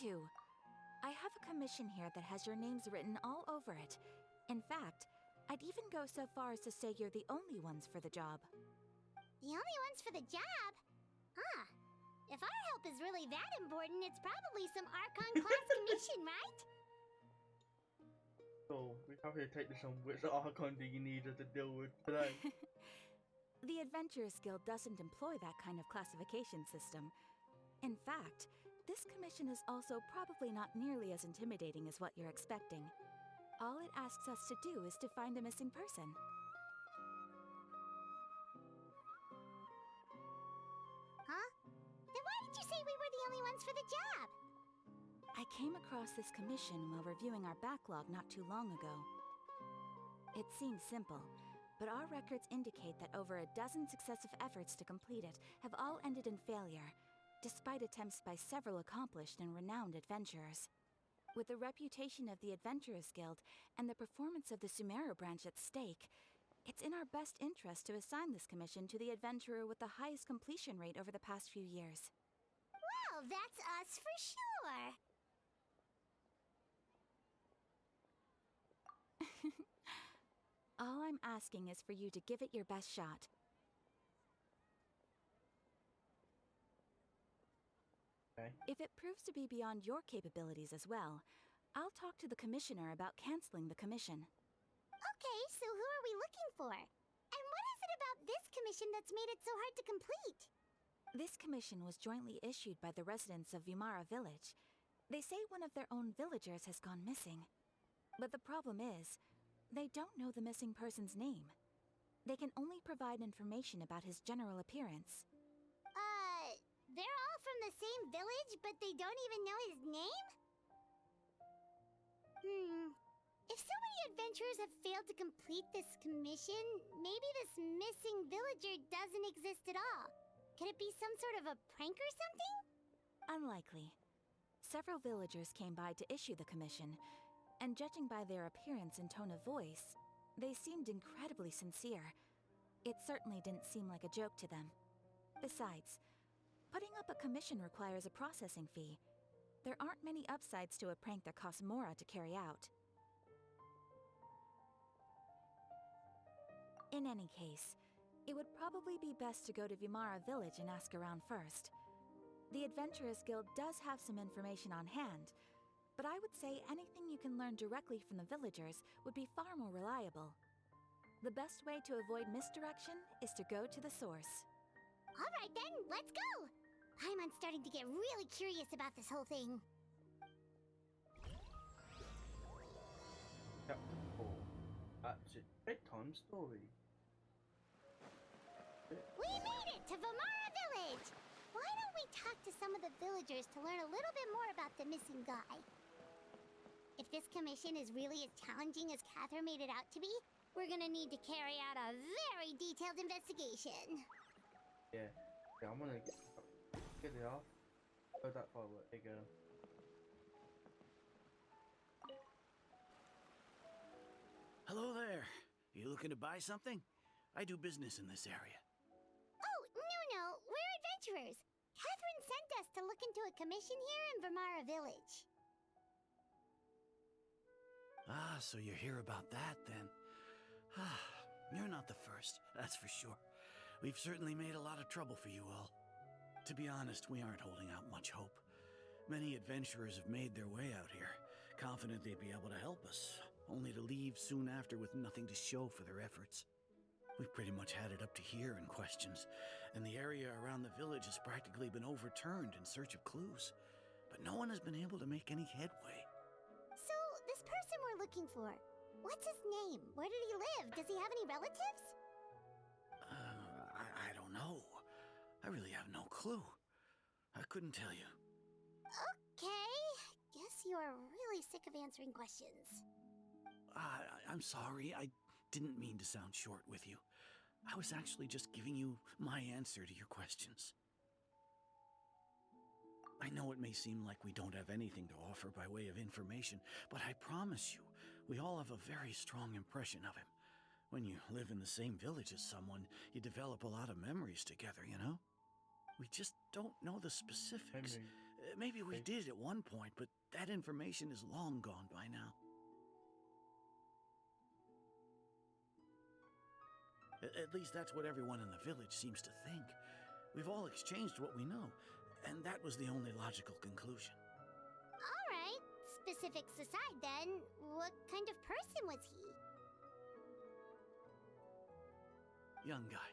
to. I have a commission here that has your names written all over it. In fact, I'd even go so far as to say you're the only ones for the job. The only ones for the job? Huh. If our help is really that important, it's probably some Archon class commission, right? So, we have here to take this on. Which Archon do you need us to deal with today? The Adventurers Guild doesn't employ that kind of classification system. In fact, this commission is also probably not nearly as intimidating as what you're expecting. All it asks us to do is to find a missing person. Huh? Then why did you say we were the only ones for the job? I came across this commission while reviewing our backlog not too long ago. It seems simple, but our records indicate that over a dozen successive efforts to complete it have all ended in failure, despite attempts by several accomplished and renowned adventurers. With the reputation of the Adventurers Guild and the performance of the Sumeru branch at stake, it's in our best interest to assign this commission to the adventurer with the highest completion rate over the past few years. Well, that's us for sure. All I'm asking is for you to give it your best shot. Okay. If it proves to be beyond your capabilities as well, I'll talk to the commissioner about canceling the commission. Okay, so who are we looking for? And what is it about this commission that's made it so hard to complete? This commission was jointly issued by the residents of Vimara Village. They say one of their own villagers has gone missing. But the problem is, they don't know the missing person's name. They can only provide information about his general appearance. They're all from the same village, but they don't even know his name? If so many adventurers have failed to complete this commission, maybe this missing villager doesn't exist at all. Could it be some sort of a prank or something? Unlikely. Several villagers came by to issue the commission, and judging by their appearance and tone of voice, they seemed incredibly sincere. It certainly didn't seem like a joke to them. Besides, putting up a commission requires a processing fee. There aren't many upsides to a prank that costs Mora to carry out. In any case, it would probably be best to go to Vimara Village and ask around first. The Adventurers Guild does have some information on hand, but I would say anything you can learn directly from the villagers would be far more reliable. The best way to avoid misdirection is to go to the source. All right then, let's go! I'm starting to get really curious about this whole thing. Chapter 4. That's it. Bedtime story. We made it to Vimara Village! Why don't we talk to some of the villagers to learn a little bit more about the missing guy? If this commission is really as challenging as Catherine made it out to be, we're gonna need to carry out a very detailed investigation. Yeah, I'm gonna get it off. Oh, that firework. There you go. Hello there. You looking to buy something? I do business in this area. Oh, no, we're adventurers. Catherine sent us to look into a commission here in Vimara Village. Ah, so you're here about that then. Ah, you're not the first, that's for sure. We've certainly made a lot of trouble for you all. To be honest, we aren't holding out much hope. Many adventurers have made their way out here, confident they'd be able to help us, only to leave soon after with nothing to show for their efforts. We've pretty much had it up to here in questions, and the area around the village has practically been overturned in search of clues. But no one has been able to make any headway. So, this person we're looking for, what's his name? Where did he live? Does he have any relatives? I don't know. I really have no clue. I couldn't tell you. Okay, guess you are really sick of answering questions. I'm sorry, I didn't mean to sound short with you. I was actually just giving you my answer to your questions. I know it may seem like we don't have anything to offer by way of information, but I promise you, we all have a very strong impression of him. When you live in the same village as someone, you develop a lot of memories together, you know? We just don't know the specifics, Maybe we Okay. did at one point, but that information is long gone by now. At least that's what everyone in the village seems to think. We've all exchanged what we know, and that was the only logical conclusion. Alright, specifics aside then, what kind of person was he? Young guy,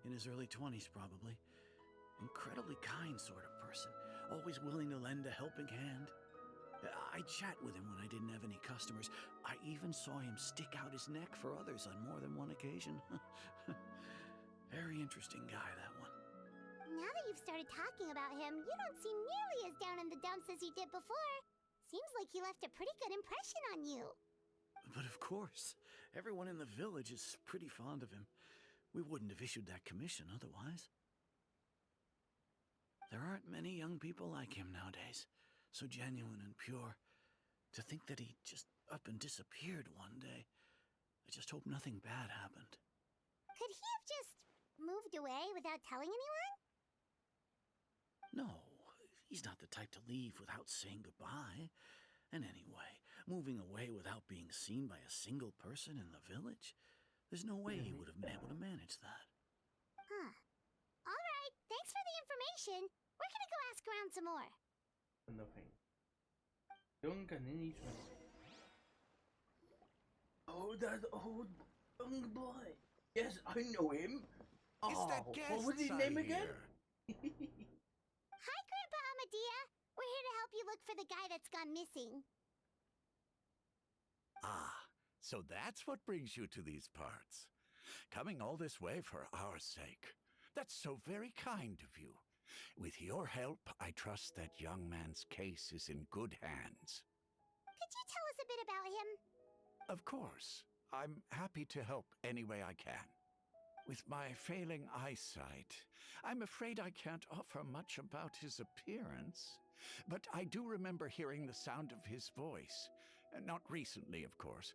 in his early 20s probably. Incredibly kind sort of person, always willing to lend a helping hand. I'd chat with him when I didn't have any customers. I even saw him stick out his neck for others on more than one occasion. Very interesting guy, that one. Now that you've started talking about him, you don't seem nearly as down in the dumps as you did before. Seems like he left a pretty good impression on you. But of course, everyone in the village is pretty fond of him. We wouldn't have issued that commission otherwise. There aren't many young people like him nowadays, so genuine and pure. To think that he just up and disappeared one day. I just hope nothing bad happened. Could he have just moved away without telling anyone? No, he's not the type to leave without saying goodbye. And anyway, moving away without being seen by a single person in the village? There's no way he would have been able to manage that. Huh. Alright, thanks for the information. We're gonna go ask around some more. Nothing. Young and innocent. Oh, that old young boy. Yes, I know him. Is that what was his guests name I again? hear? Hi, Grandpa Amadea. We're here to help you look for the guy that's gone missing. Ah, so that's what brings you to these parts. Coming all this way for our sake. That's so very kind of you. With your help, I trust that young man's case is in good hands. Could you tell us a bit about him? Of course. I'm happy to help any way I can. With my failing eyesight, I'm afraid I can't offer much about his appearance. But I do remember hearing the sound of his voice. Not recently, of course.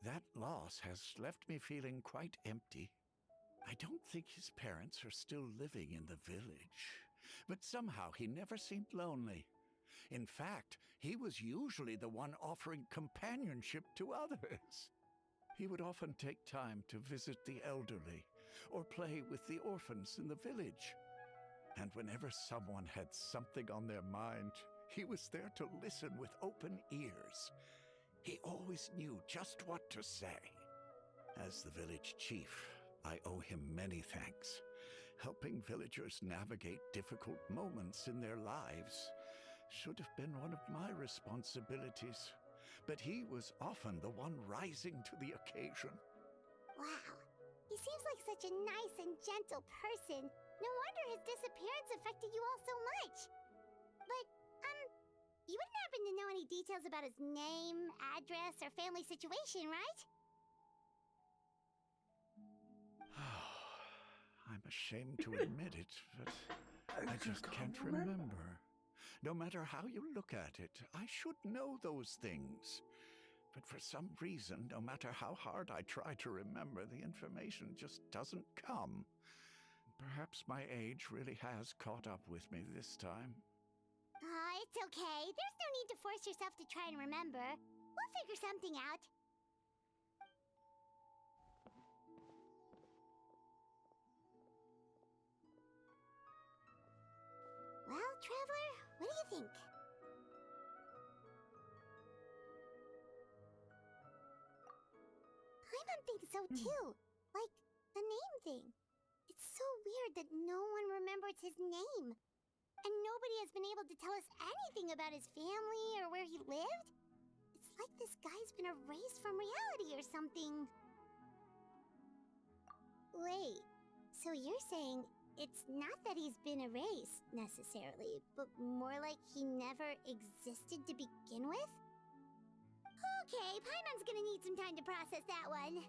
That loss has left me feeling quite empty. I don't think his parents are still living in the village. But somehow he never seemed lonely. In fact, he was usually the one offering companionship to others. He would often take time to visit the elderly or play with the orphans in the village. And whenever someone had something on their mind, he was there to listen with open ears. He always knew just what to say. As the village chief, I owe him many thanks. Helping villagers navigate difficult moments in their lives should have been one of my responsibilities. But he was often the one rising to the occasion. Wow. He seems like such a nice and gentle person. No wonder his disappearance affected you all so much. But, you wouldn't happen to know any details about his name, address, or family situation, right? I'm ashamed to admit it, but I just can't remember. No matter how you look at it, I should know those things. But for some reason, no matter how hard I try to remember, the information just doesn't come. Perhaps my age really has caught up with me this time. It's okay. There's no need to force yourself to try and remember. We'll figure something out. Well, Traveler, what do you think? Paimon thinks so too. Like, the name thing. It's so weird that no one remembers his name. And nobody has been able to tell us anything about his family or where he lived. It's like this guy's been erased from reality or something. Wait, so you're saying it's not that he's been erased, necessarily, but more like he never existed to begin with? Okay, Paimon's gonna need some time to process that one.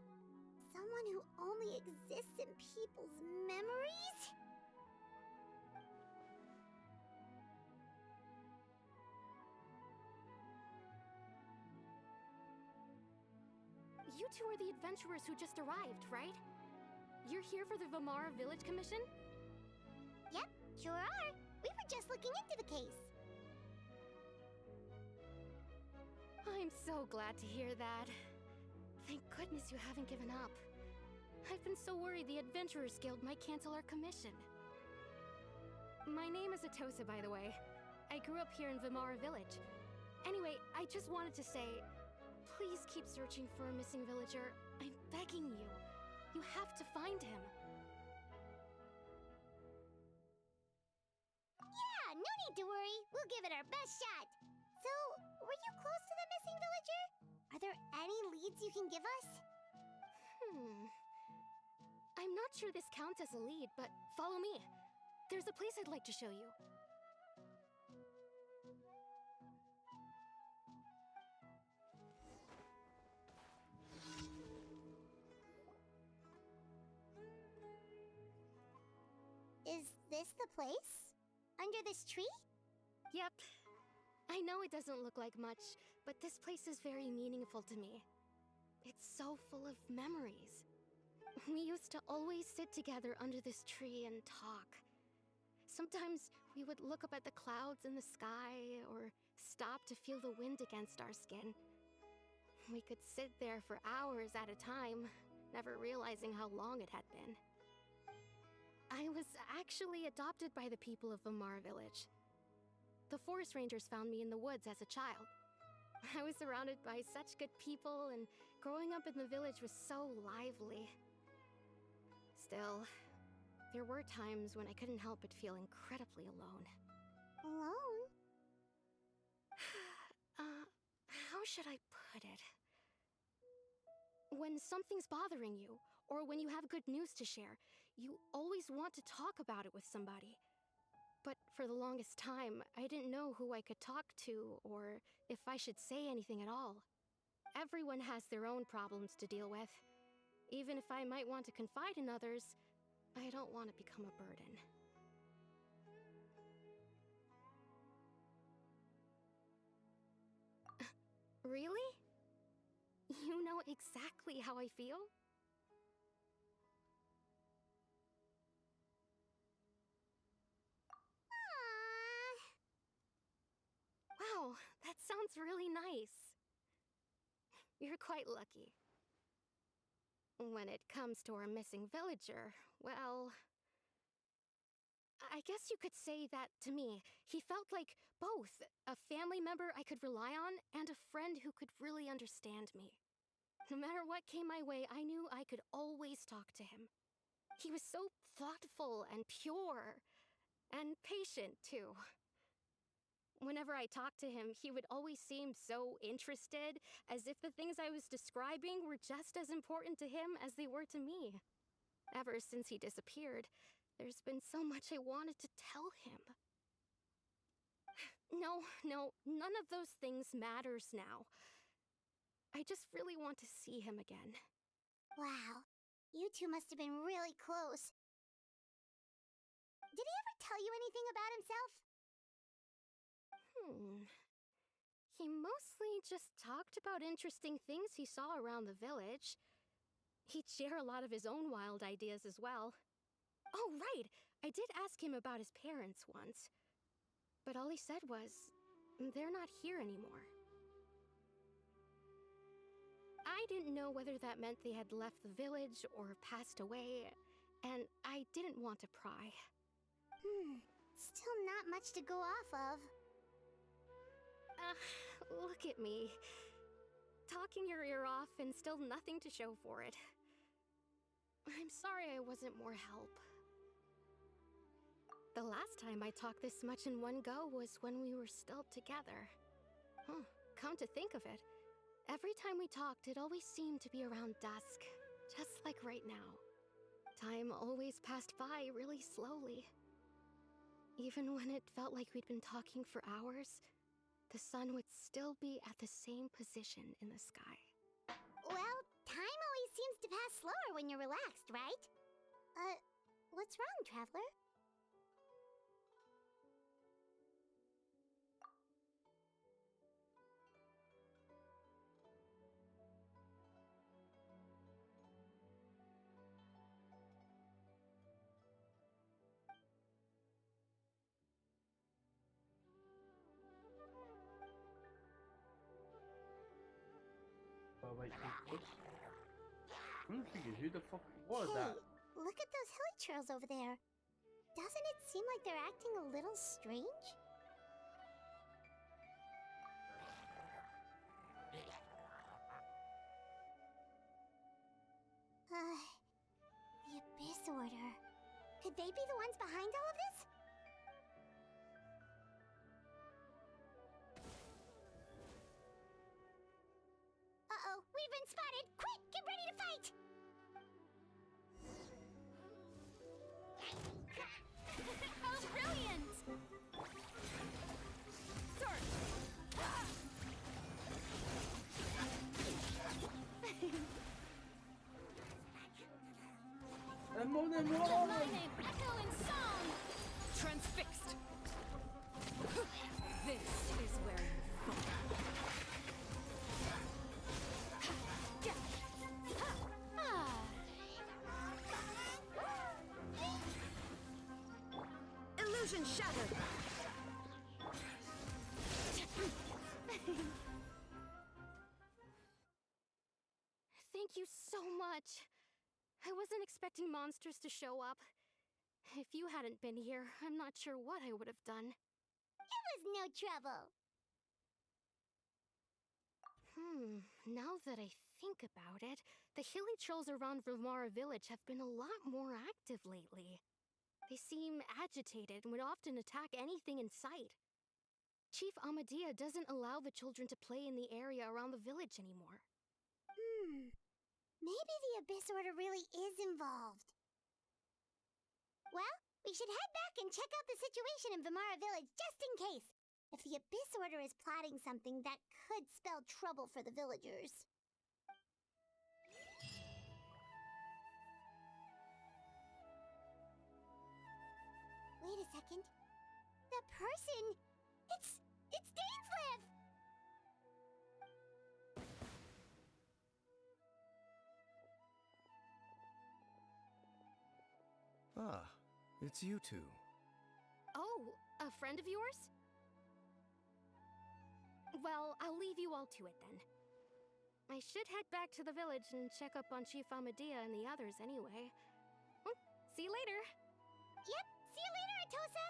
Someone who only exists in people's memories? You two are the adventurers who just arrived, right? You're here for the Vamara Village Commission? Yep, sure are. We were just looking into the case. I'm so glad to hear that. Thank goodness you haven't given up. I've been so worried the Adventurers Guild might cancel our commission. My name is Atosa, by the way. I grew up here in Vimara Village. Anyway, I just wanted to say, please keep searching for a missing villager. I'm begging you. You have to find him. Yeah, no need to worry. We'll give it our best shot. So, were you close to the missing villager? Are there any leads you can give us? I'm not sure this counts as a lead, but follow me. There's a place I'd like to show you. Is this the place? Under this tree? Yep. I know it doesn't look like much, but this place is very meaningful to me. It's so full of memories. We used to always sit together under this tree and talk. Sometimes we would look up at the clouds in the sky, or stop to feel the wind against our skin. We could sit there for hours at a time, never realizing how long it had been. I was actually adopted by the people of Vimara Village. The forest rangers found me in the woods as a child. I was surrounded by such good people, and growing up in the village was so lively. Still, there were times when I couldn't help but feel incredibly alone. Alone? How should I put it? When something's bothering you, or when you have good news to share, you always want to talk about it with somebody. But for the longest time, I didn't know who I could talk to, or if I should say anything at all. Everyone has their own problems to deal with. Even if I might want to confide in others, I don't want to become a burden. Really? You know exactly how I feel? Wow, that sounds really nice. You're quite lucky. When it comes to our missing villager, well, I guess you could say that to me. He felt like both a family member I could rely on and a friend who could really understand me. No matter what came my way, I knew I could always talk to him. He was so thoughtful and pure, and patient too. Whenever I talked to him, he would always seem so interested, as if the things I was describing were just as important to him as they were to me. Ever since he disappeared, there's been so much I wanted to tell him. No, none of those things matters now. I just really want to see him again. Wow, you two must have been really close. Did he ever tell you anything about himself? He mostly just talked about interesting things he saw around the village. He'd share a lot of his own wild ideas as well. Oh, right! I did ask him about his parents once. But all he said was, they're not here anymore. I didn't know whether that meant they had left the village or passed away, and I didn't want to pry. Still not much to go off of. Look at me. Talking your ear off and still nothing to show for it. I'm sorry I wasn't more help. The last time I talked this much in one go was when we were still together. Come to think of it, every time we talked, it always seemed to be around dusk, just like right now. Time always passed by really slowly. Even when it felt like we'd been talking for hours, the sun would still be at the same position in the sky. Well, time always seems to pass slower when you're relaxed, right? What's wrong, Traveler? I'm thinking, who the fuck? What is that? Look at those hilly trails over there. Doesn't it seem like they're acting a little strange? The Abyss Order. Could they be the ones behind all of this? Uh-oh, we've been spotted! Quick, get ready to fight! Oh, brilliant! Sword! More than My one! name, echo in song! Transfixed! This is where you fall. Illusion shattered! Thank you so much. I wasn't expecting monsters to show up. If you hadn't been here, I'm not sure what I would have done. It was no trouble. Now that I think about it, the hilly trolls around Vimara village have been a lot more active lately. They seem agitated and would often attack anything in sight. Chief Amadea doesn't allow the children to play in the area around the village anymore. Maybe the Abyss Order really is involved. Well, we should head back and check out the situation in Vimara village just in case. If the Abyss Order is plotting something that could spell trouble for the villagers. Wait a second. The person... It's Dainslev! Ah, it's you two. Oh, a friend of yours? Well, I'll leave you all to it then. I should head back to the village and check up on Chief Amadea and the others anyway. See you later. Yep, see you later, Atosa!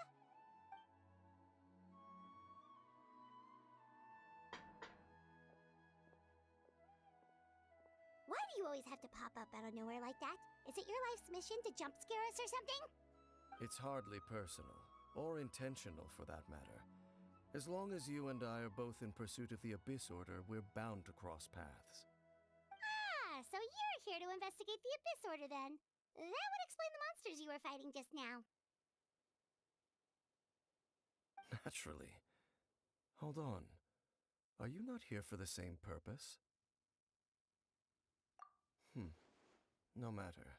Why do you always have to pop up out of nowhere like that? Is it your life's mission to jump scare us or something? It's hardly personal, or intentional for that matter. As long as you and I are both in pursuit of the Abyss Order, we're bound to cross paths. Ah, so you're here to investigate the Abyss Order then. That would explain the monsters you were fighting just now. Naturally. Hold on. Are you not here for the same purpose? No matter.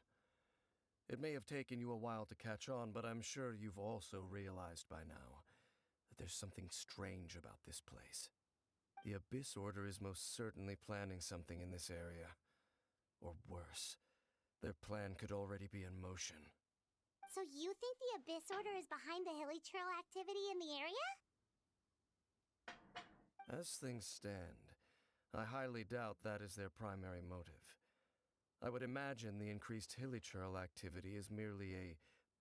It may have taken you a while to catch on, but I'm sure you've also realized by now that there's something strange about this place. The Abyss Order is most certainly planning something in this area. Or worse, their plan could already be in motion. So you think the Abyss Order is behind the hilly trail activity in the area? As things stand, I highly doubt that is their primary motive. I would imagine the increased hilly trail activity is merely a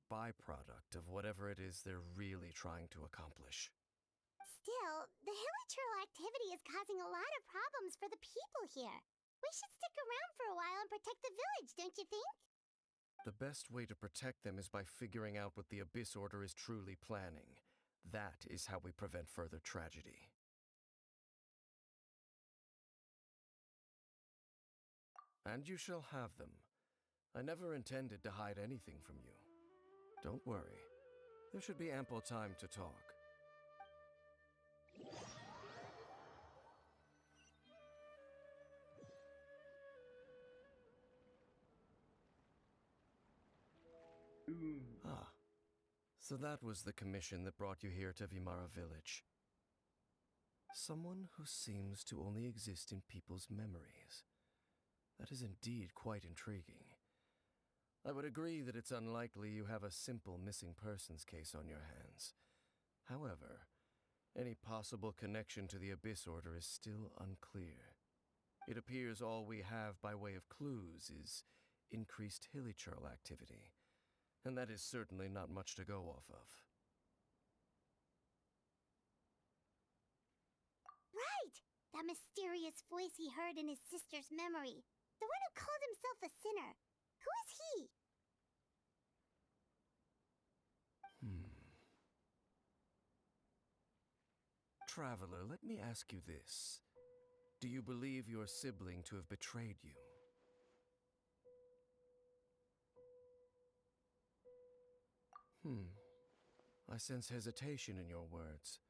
byproduct of whatever it is they're really trying to accomplish. Still, the hilly trail activity is causing a lot of problems for the people here. We should stick around for a while and protect the village, don't you think? The best way to protect them is by figuring out what the Abyss Order is truly planning. That is how we prevent further tragedy. And you shall have them. I never intended to hide anything from you. Don't worry. There should be ample time to talk. Ah, so that was the commission that brought you here to Vimara village. Someone who seems to only exist in people's memories. That is indeed quite intriguing. I would agree that it's unlikely you have a simple missing persons case on your hands. However, any possible connection to the Abyss Order is still unclear. It appears all we have by way of clues is increased hilichurl activity, and that is certainly not much to go off of. Right! That mysterious voice he heard in his sister's memory. The one who called himself a sinner. Who is he? Traveler, let me ask you this. Do you believe your sibling to have betrayed you? I sense hesitation in your words.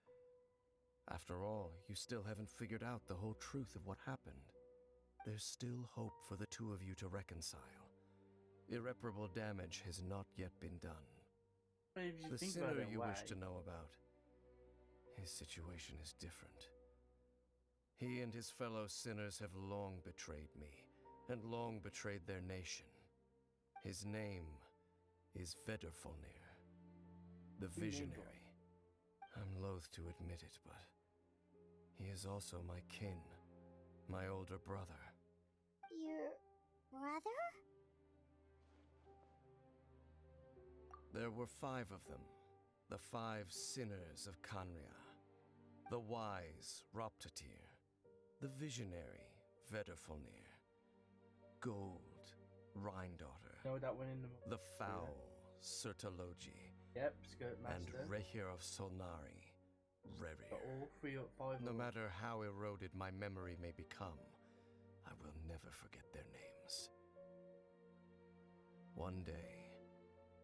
After all, you still haven't figured out the whole truth of what happened. There's still hope for the two of you to reconcile. Irreparable damage has not yet been done. But if you The think about sinner it, you why? wish to know about, his situation is different. He and his fellow sinners have long betrayed me, and long betrayed their nation. His name is Vedderfolnir, the Visionary. I'm loath to admit it, but he is also my kin, my older brother. Your brother? There were 5 of them, the 5 sinners of Kanria. The wise Roptatir, the visionary Vedderfolnir, Gold Rhindaughter, No, that went in the foul Sertalogi, Yep, Skirt and Master. Rehir of Solnari, But Rerir. all 3 or 5 No of them. matter how eroded my memory may become, I will never forget their names. One day,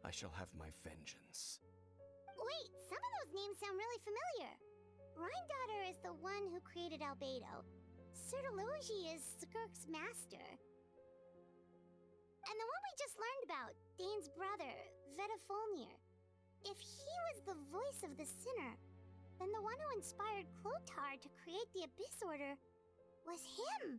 I shall have my vengeance. Wait, some of those names sound really familiar. Rhindaughter is the one who created Albedo. Sertalogi is Skirk's master. And the one we just learned about, Dain's brother, Vedderfolnir. If he was the voice of the sinner, then the one who inspired Clotar to create the Abyss Order was him.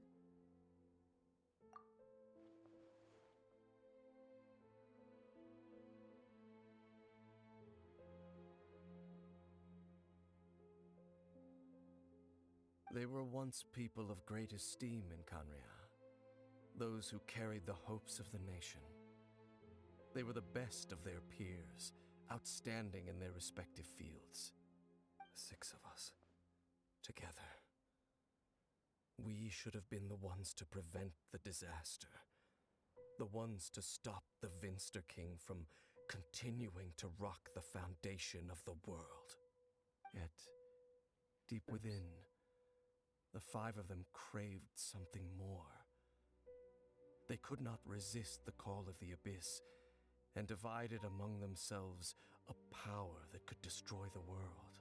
They were once people of great esteem in Kanria, those who carried the hopes of the nation. They were the best of their peers, outstanding in their respective fields. The 6 of us, together. We should have been the ones to prevent the disaster. The ones to stop the Vinster King from continuing to rock the foundation of the world. Yet, deep within, the 5 of them craved something more. They could not resist the call of the Abyss, and divided among themselves a power that could destroy the world.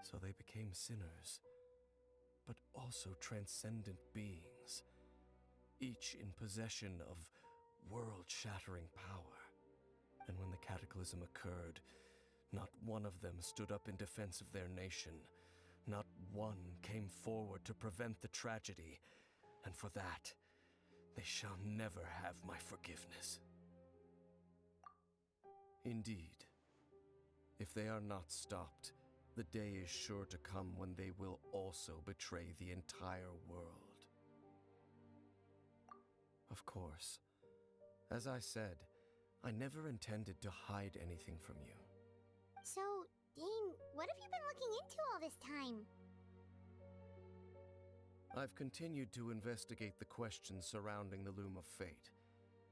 So they became sinners, but also transcendent beings, each in possession of world-shattering power. And when the cataclysm occurred, not one of them stood up in defense of their nation. Not one came forward to prevent the tragedy, and for that, they shall never have my forgiveness. Indeed, if they are not stopped, the day is sure to come when they will also betray the entire world. Of course, as I said, I never intended to hide anything from you. So, Dain, what have you been looking into all this time? I've continued to investigate the questions surrounding the Loom of Fate.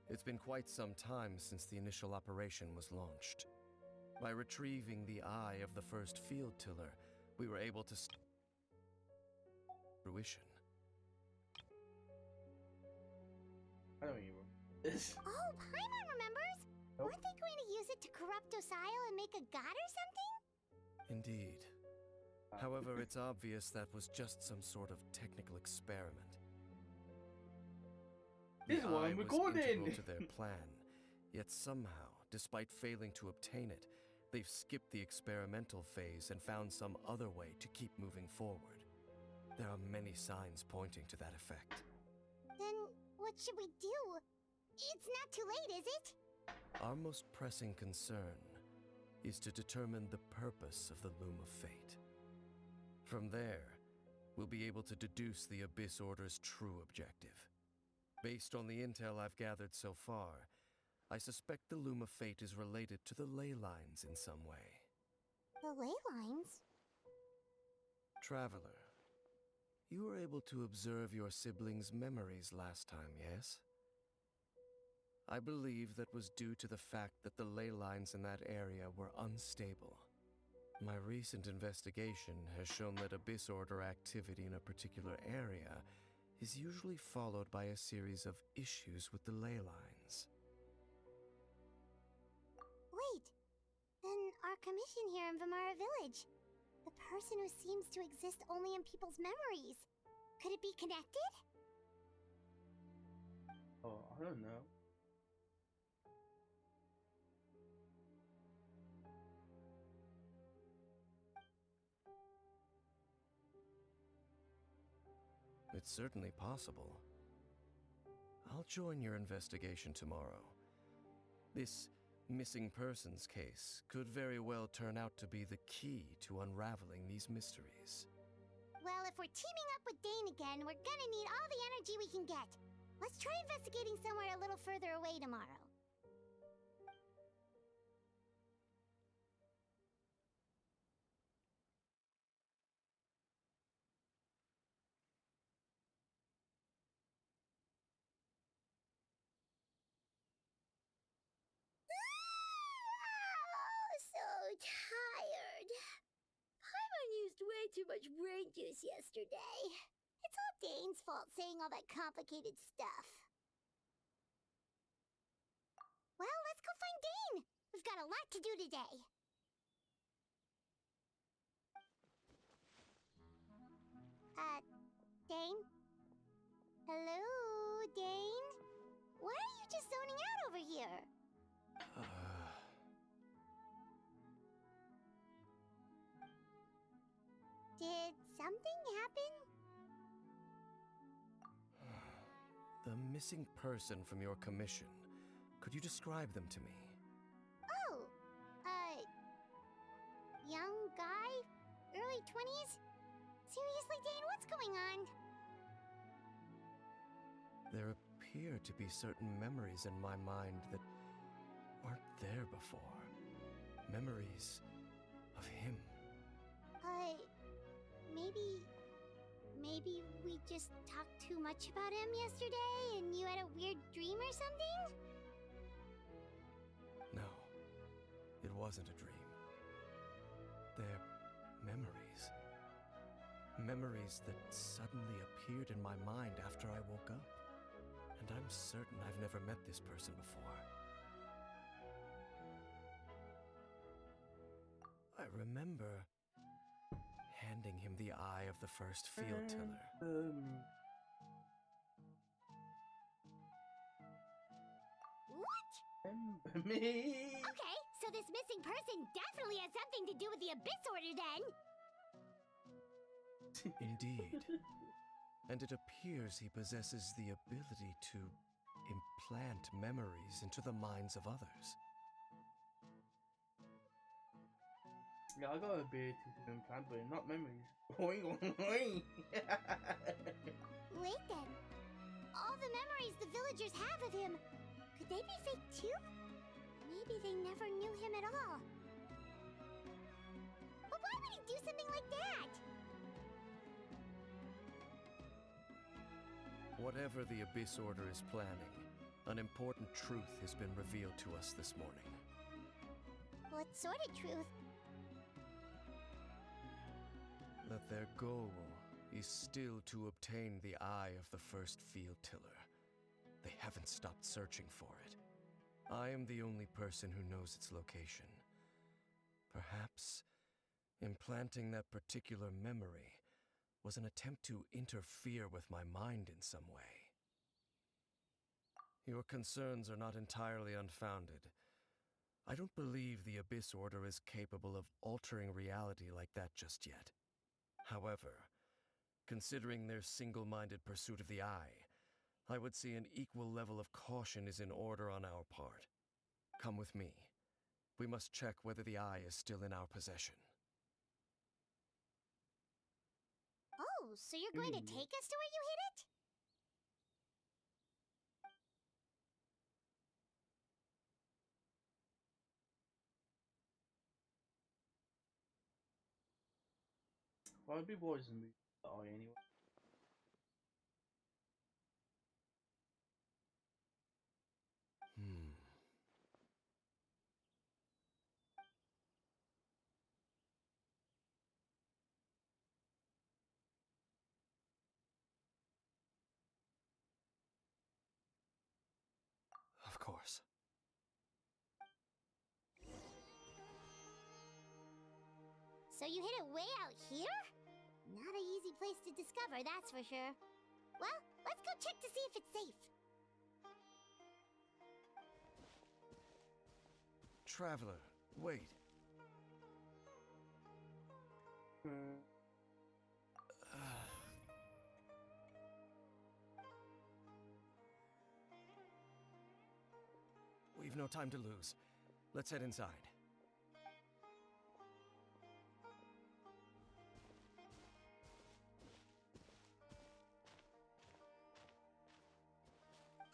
It's been quite some time since the initial operation was launched. By retrieving the eye of the first field tiller, we were able to fruition. I don't even this. Oh, Paimon remembers! Nope. Weren't they going to use it to corrupt Osial and make a god or something? Indeed. However, it's obvious that was just some sort of technical experiment. This is The what eye I'm was recording! integral to their plan, yet somehow, despite failing to obtain it, they've skipped the experimental phase and found some other way to keep moving forward. There are many signs pointing to that effect. Then, what should we do? It's not too late, is it? Our most pressing concern is to determine the purpose of the Loom of Fate. From there, we'll be able to deduce the Abyss Order's true objective. Based on the intel I've gathered so far, I suspect the Loom of Fate is related to the ley lines in some way. The ley lines? Traveler, you were able to observe your siblings' memories last time, yes? I believe that was due to the fact that the ley lines in that area were unstable. My recent investigation has shown that Abyss Order activity in a particular area is usually followed by a series of issues with the ley lines. Wait, then our commission here in Vamara Village, the person who seems to exist only in people's memories, could it be connected? Oh, I don't know. It's certainly possible. I'll join your investigation tomorrow. This missing persons case could very well turn out to be the key to unraveling these mysteries. Well, if we're teaming up with Dain again, we're gonna need all the energy we can get. Let's try investigating somewhere a little further away tomorrow. So tired. Paimon used way too much brain juice yesterday. It's all Dain's fault saying all that complicated stuff. Well, let's go find Dain. We've got a lot to do today. Dain? Hello, Dain? Why are you just zoning out over here? Did something happen? The missing person from your commission. Could you describe them to me? Oh, young guy? Early 20s? Seriously, Dain, what's going on? There appear to be certain memories in my mind that aren't there before. Memories of him. Maybe we just talked too much about him yesterday and you had a weird dream or something? No, it wasn't a dream. They're memories. Memories that suddenly appeared in my mind after I woke up. And I'm certain I've never met this person before. I remember handing him the eye of the first field tiller. What? Remember me? Okay, so this missing person definitely has something to do with the Abyss Order then. Indeed. And it appears he possesses the ability to implant memories into the minds of others. Yeah, I got a ability to implant, but not memories. Oi, oi. Wait then. All the memories the villagers have of him, could they be fake too? Maybe they never knew him at all. But why would he do something like that? Whatever the Abyss Order is planning, an important truth has been revealed to us this morning. What sort of truth? That their goal is still to obtain the eye of the first field tiller. They haven't stopped searching for it. I am the only person who knows its location. Perhaps implanting that particular memory was an attempt to interfere with my mind in some way. Your concerns are not entirely unfounded. I don't believe the Abyss Order is capable of altering reality like that just yet. However, considering their single-minded pursuit of the eye, I would say an equal level of caution is in order on our part. Come with me. We must check whether the eye is still in our possession. Oh, Oh, so you're going to take us to where you hid it? Well, it'd be boys and movies that I anyway. Hmm. Of course. So you hid it way out here? Not an easy place to discover, that's for sure. Well, let's go check to see if it's safe. Traveler, wait. We've no time to lose. Let's head inside.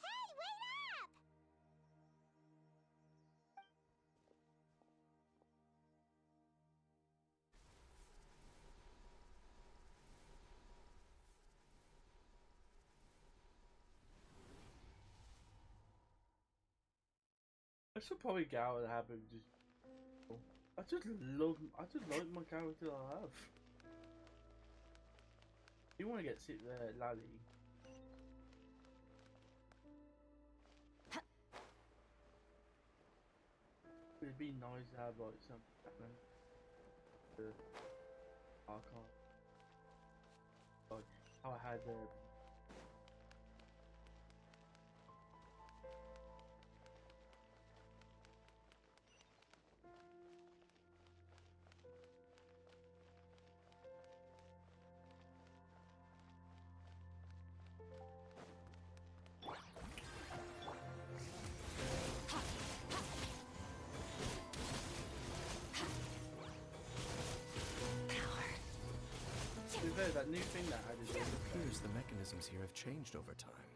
Hey, wait up! I should probably get out of the habit of just. I just like my character I have. You want to get sit there, laddie? It'd be nice to have like some the Archon, like how I had the. That new thing that I did. It appears the mechanisms here have changed over time.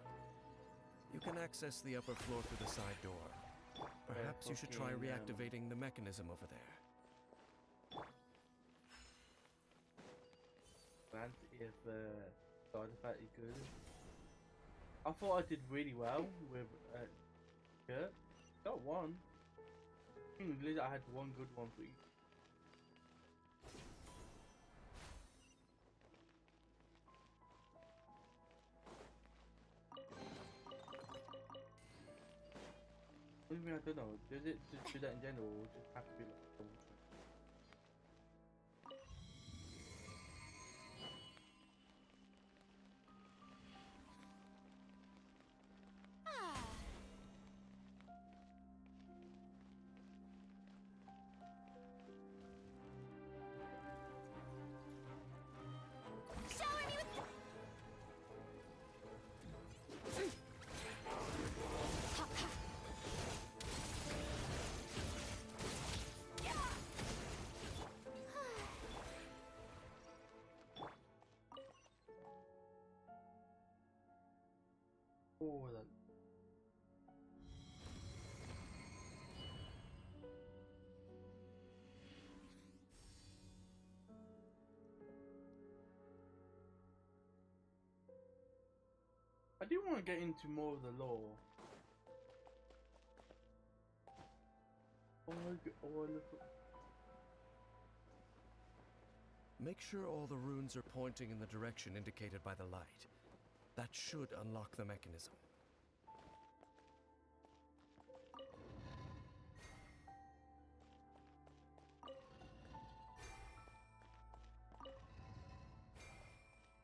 You can access the upper floor through the side door. Perhaps you should try reactivating the mechanism over there. And if side effect is good. I thought I did really well with Kurt. Got one. I had one good one for each. I mean, I don't know. Does it just do that in general, or just have to be like double check? Shower me with... Oh, that. I do want to get into more of the lore. Make sure all the runes are pointing in the direction indicated by the light. That should unlock the mechanism.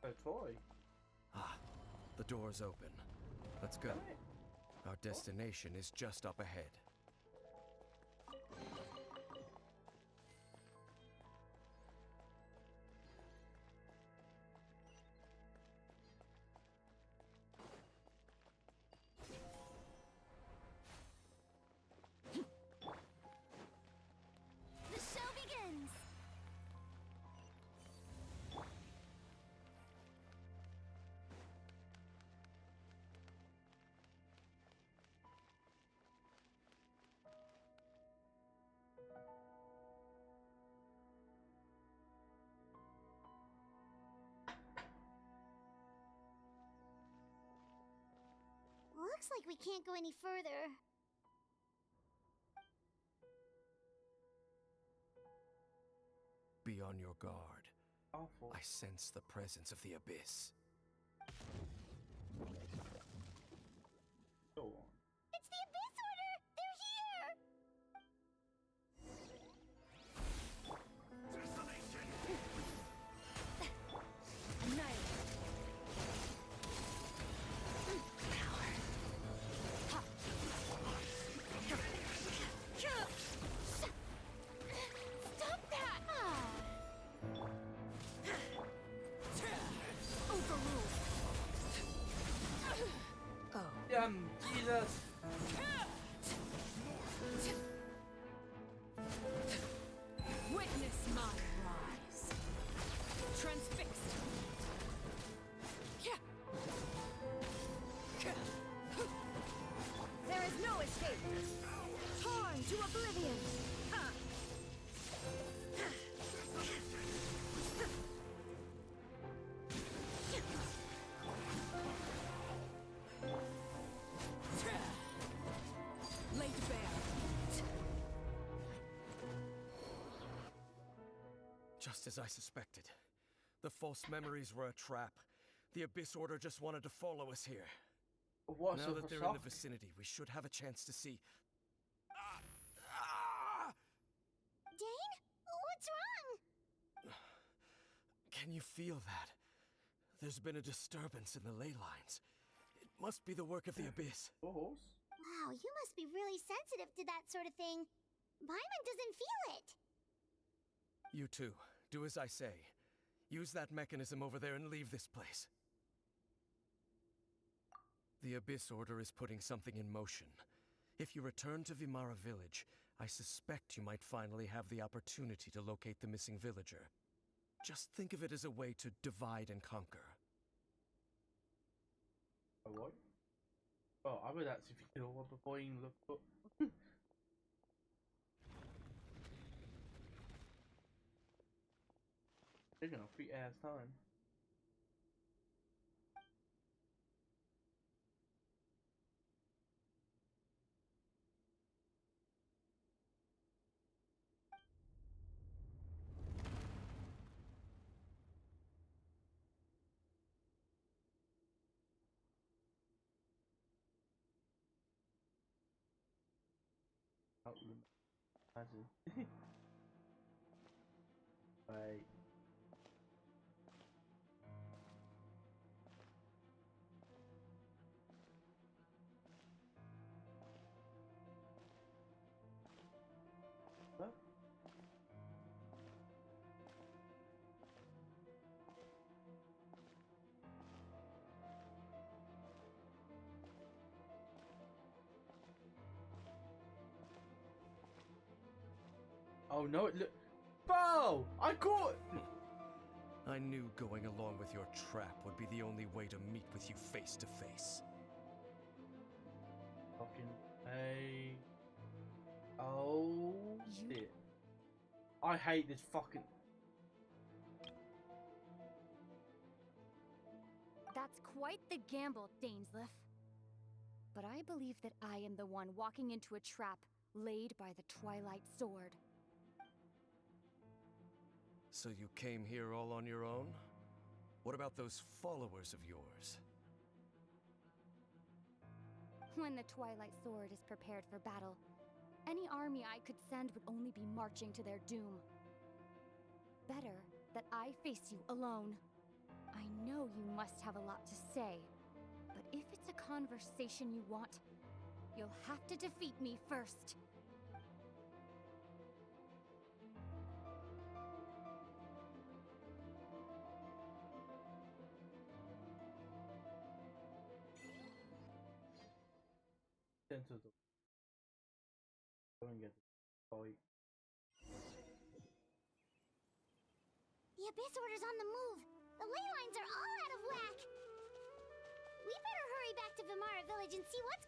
A toy. Ah, the door's open. Let's go. Our destination is just up ahead. The show begins! Looks like we can't go any further. Be on your guard. Awful. I sense the presence of the Abyss. Go on. It's the Abyss Order! They're here! Stop that! Overruled. Oh. Jesus! Witness my rise. Transfixed. There is no escape. Torn to oblivion. Laid bare. Just as I suspected. The false memories were a trap. The Abyss Order just wanted to follow us here. What's Now up that with they're in the shock? vicinity, we should have a chance to see. Dain? What's wrong? Can you feel that? There's been a disturbance in the ley lines. It must be the work of the Abyss. Horse? Wow, you must be really sensitive to that sort of thing. Paimon doesn't feel it. You too. Do as I say. Use that mechanism over there and leave this place. The Abyss Order is putting something in motion. If you return to Vimara Village, I suspect you might finally have the opportunity to locate the missing villager. Just think of it as a way to divide and conquer. A what? Oh, I would actually feel what before you even look up. Taking a free ass time. Imagine. Right. What? Oh no, it look. Bow! I caught! I knew going along with your trap would be the only way to meet with you face to face. Fucking hey. Oh shit. I hate this fucking. That's quite the gamble, Dainsleif. But I believe that I am the one walking into a trap laid by the Twilight Sword. So you came here all on your own? What about those followers of yours? When the Twilight Sword is prepared for battle, any army I could send would only be marching to their doom. Better that I face you alone. I know you must have a lot to say, but if it's a conversation you want, you'll have to defeat me first. Into the. Go and get the fight. The Abyss Order's on the move. The ley lines are all out of whack. We better hurry back to Vimara Village and see what's...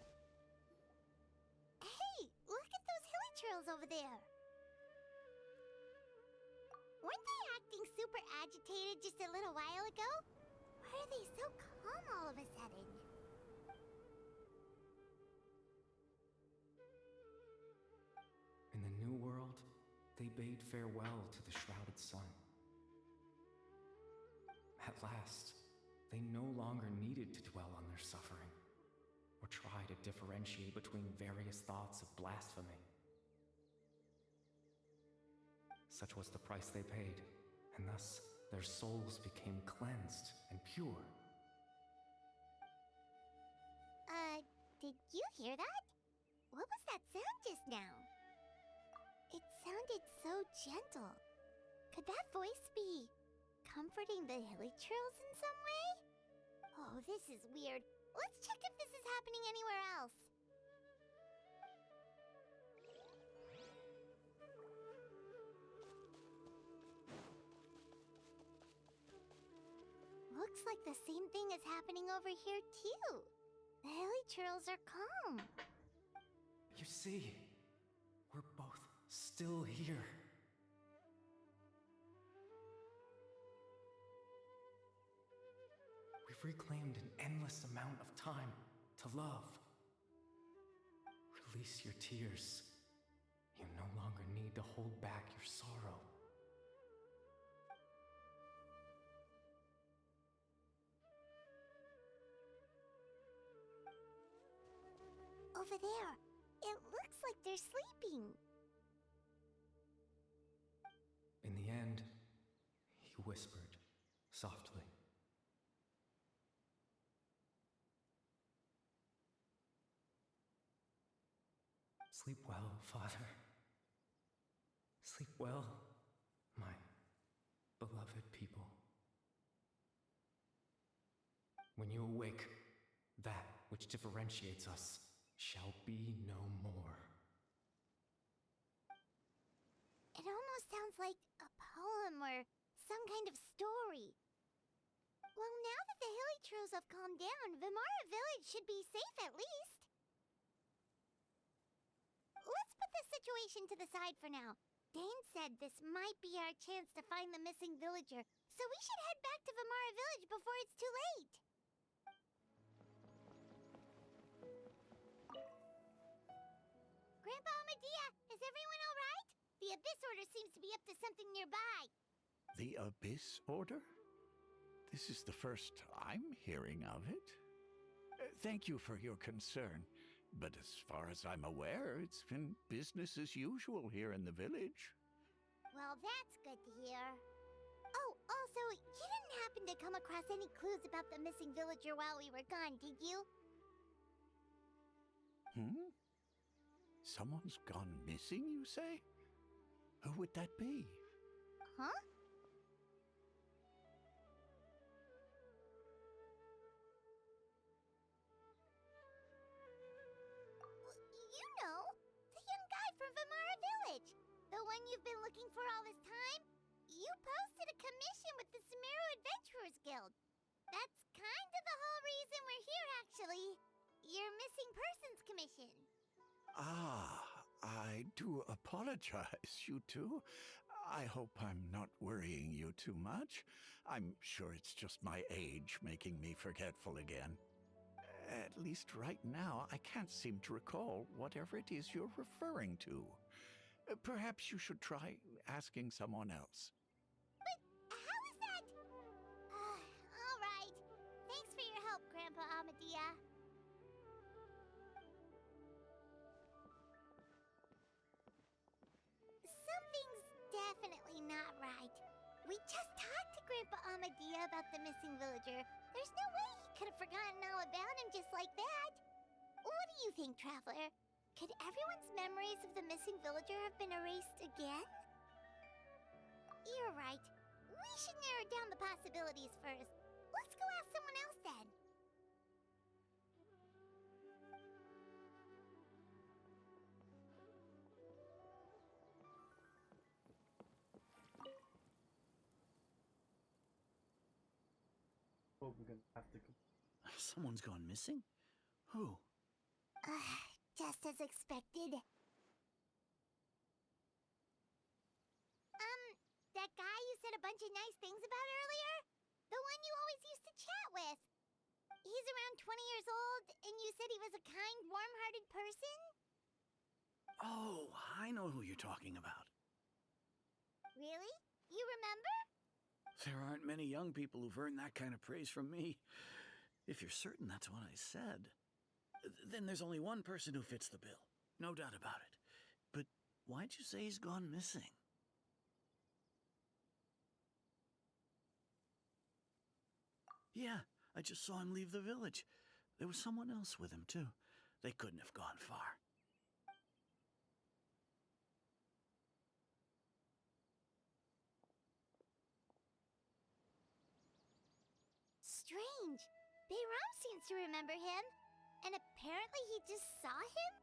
Hey, look at those hilly trails over there. Weren't they acting super agitated just a little while ago? Why are they so calm all of a sudden? they bade farewell to the shrouded sun. At last, they no longer needed to dwell on their suffering, or try to differentiate between various thoughts of blasphemy. Such was the price they paid, and thus their souls became cleansed and pure. Did you hear that? What was that sound just now? It sounded so gentle. Could that voice be comforting the Hilly-Trills in some way? Oh, this is weird. Let's check if this is happening anywhere else. Looks like the same thing is happening over here, too. The Hilly-Trills are calm. You see, we're both still here. We've reclaimed an endless amount of time to love. Release your tears. You no longer need to hold back your sorrow. Over there, it looks like they're sleeping. In the end, he whispered softly. Sleep well, Father. Sleep well, my beloved people. When you awake, that which differentiates us shall be no more. It almost sounds like a poem or some kind of story. Well, now that the Hilly-Trills have calmed down, Vimara Village should be safe at least. Let's put this situation to the side for now. Dain said this might be our chance to find the missing villager, so we should head back to Vimara Village before it's too late. Grandpa Amadea, is everyone all right? The Abyss Order seems to be up to something nearby. The Abyss Order? This is the first I'm hearing of it. Thank you for your concern, but as far as I'm aware, it's been business as usual here in the village. Well, that's good to hear. Oh, also, you didn't happen to come across any clues about the missing villager while we were gone, did you? Someone's gone missing, you say? Who would that be? Huh? You know, the young guy from Vimara Village. The one you've been looking for all this time. You posted a commission with the Sumeru Adventurers Guild. That's kind of the whole reason we're here, actually. Your missing persons commission. I do apologize, you two. I hope I'm not worrying you too much. I'm sure it's just my age making me forgetful again. At least right now, I can't seem to recall whatever it is you're referring to. Perhaps you should try asking someone else. But how is that? All right. Thanks for your help, Grandpa Amadea. Something's definitely not right. We just talked to Grandpa Amadea about the missing villager. There's no way he could have forgotten all about him just like that. What do you think, Traveler? Could everyone's memories of the missing villager have been erased again? You're right. We should narrow down the possibilities first. Let's go ask someone else then. Well, we're gonna have to. Someone's gone missing? Who? Just as expected. That guy you said a bunch of nice things about earlier? The one you always used to chat with. He's around 20 years old, and you said he was a kind, warm-hearted person? Oh, I know who you're talking about. Really? You remember? There aren't many young people who've earned that kind of praise from me. If you're certain that's what I said, then there's only one person who fits the bill. No doubt about it. But why'd you say he's gone missing? Yeah, I just saw him leave the village. There was someone else with him, too. They couldn't have gone far. Strange. Bayram seems to remember him. And apparently he just saw him?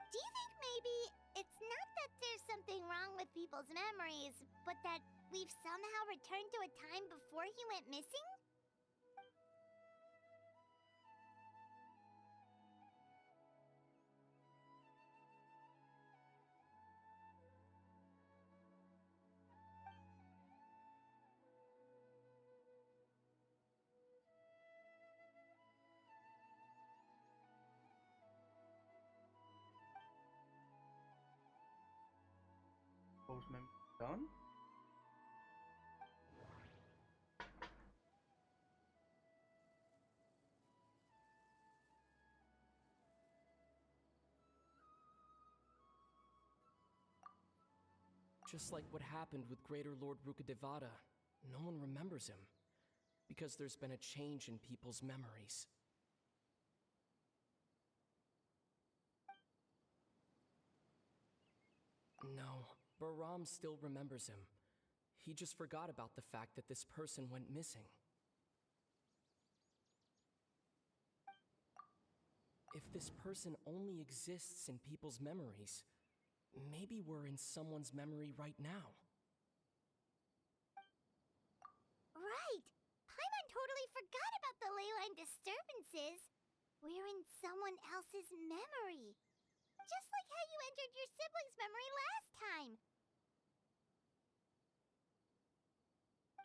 Do you think maybe it's not that there's something wrong with people's memories, but that we've somehow returned to a time before he went missing? Postman done? Just like what happened with Greater Lord Rukadevada, no one remembers him. Because there's been a change in people's memories. No, Bahram still remembers him. He just forgot about the fact that this person went missing. If this person only exists in people's memories, maybe we're in someone's memory right now. Right! Paimon totally forgot about the ley line disturbances. We're in someone else's memory. Just like how you entered your sibling's memory last time.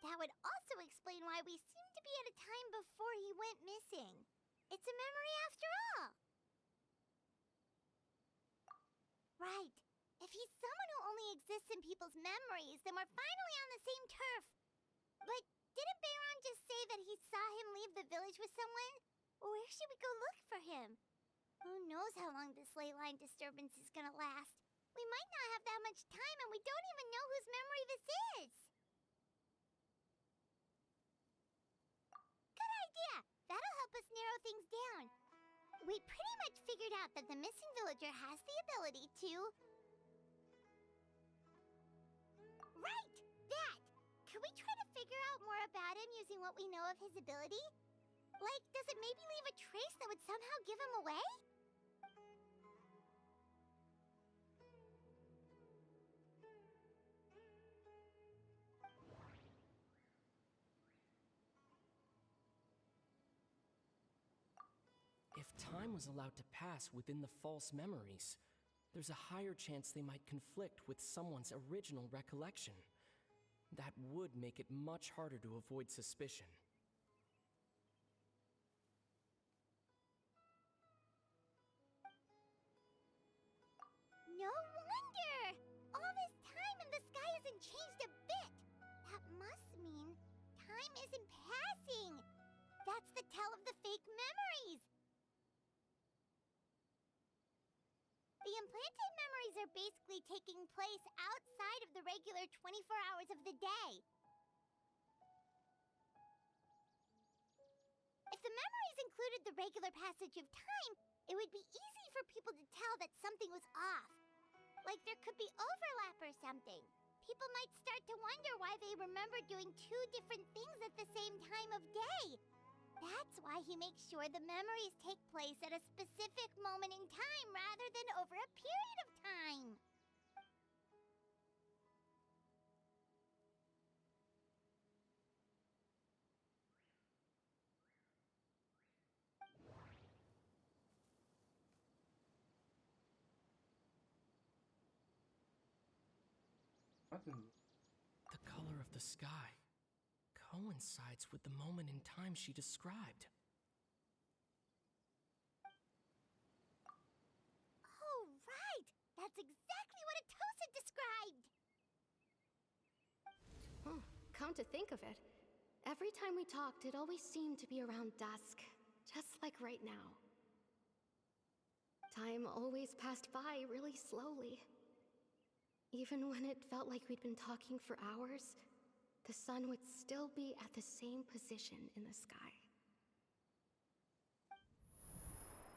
That would also explain why we seem to be at a time before he went missing. It's a memory after all. Right. If he's someone who only exists in people's memories, then we're finally on the same turf. But didn't Bayron just say that he saw him leave the village with someone? Where should we go look for him? Who knows how long this ley line disturbance is gonna last? We might not have that much time, and we don't even know whose memory this is. Good idea! That'll help us narrow things down. We pretty much figured out that the missing villager has the ability to... Right! That! Can we try to figure out more about him using what we know of his ability? Like, does it maybe leave a trace that would somehow give him away? If time was allowed to pass within the false memories, there's a higher chance they might conflict with someone's original recollection. That would make it much harder to avoid suspicion. No wonder! All this time and the sky hasn't changed a bit! That must mean time isn't passing! That's the tell of the fake memories! The implanted memories are basically taking place outside of the regular 24 hours of the day. If the memories included the regular passage of time, it would be easy for people to tell that something was off. Like there could be overlap or something. People might start to wonder why they remember doing two different things at the same time of day. That's why he makes sure the memories take place at a specific moment in time rather than over a period of time. Nothing. The color of the sky coincides with the moment in time she described. Oh, right! That's exactly what Atosa described! come to think of it, every time we talked, it always seemed to be around dusk, just like right now. Time always passed by really slowly. Even when it felt like we'd been talking for hours, the sun would still be at the same position in the sky.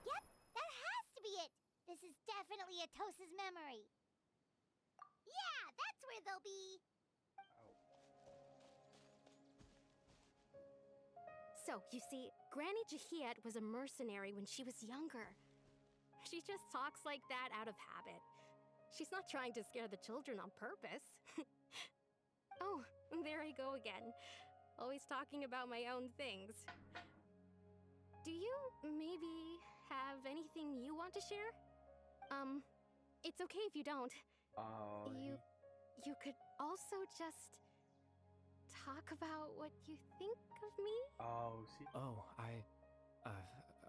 Yep, that has to be it. This is definitely Atosa's memory. Yeah, that's where they'll be. So, you see, Granny Jahiet was a mercenary when she was younger. She just talks like that out of habit. She's not trying to scare the children on purpose. Oh, there I go again. Always talking about my own things. Do you maybe have anything you want to share? It's okay if you don't. You could also just talk about what you think of me? Oh, see. Oh,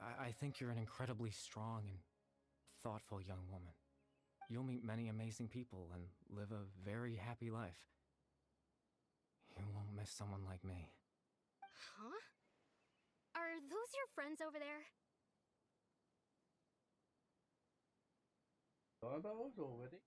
I think you're an incredibly strong and thoughtful young woman. You'll meet many amazing people and live a very happy life. You won't miss someone like me. Huh? Are those your friends over there? Thought about those already?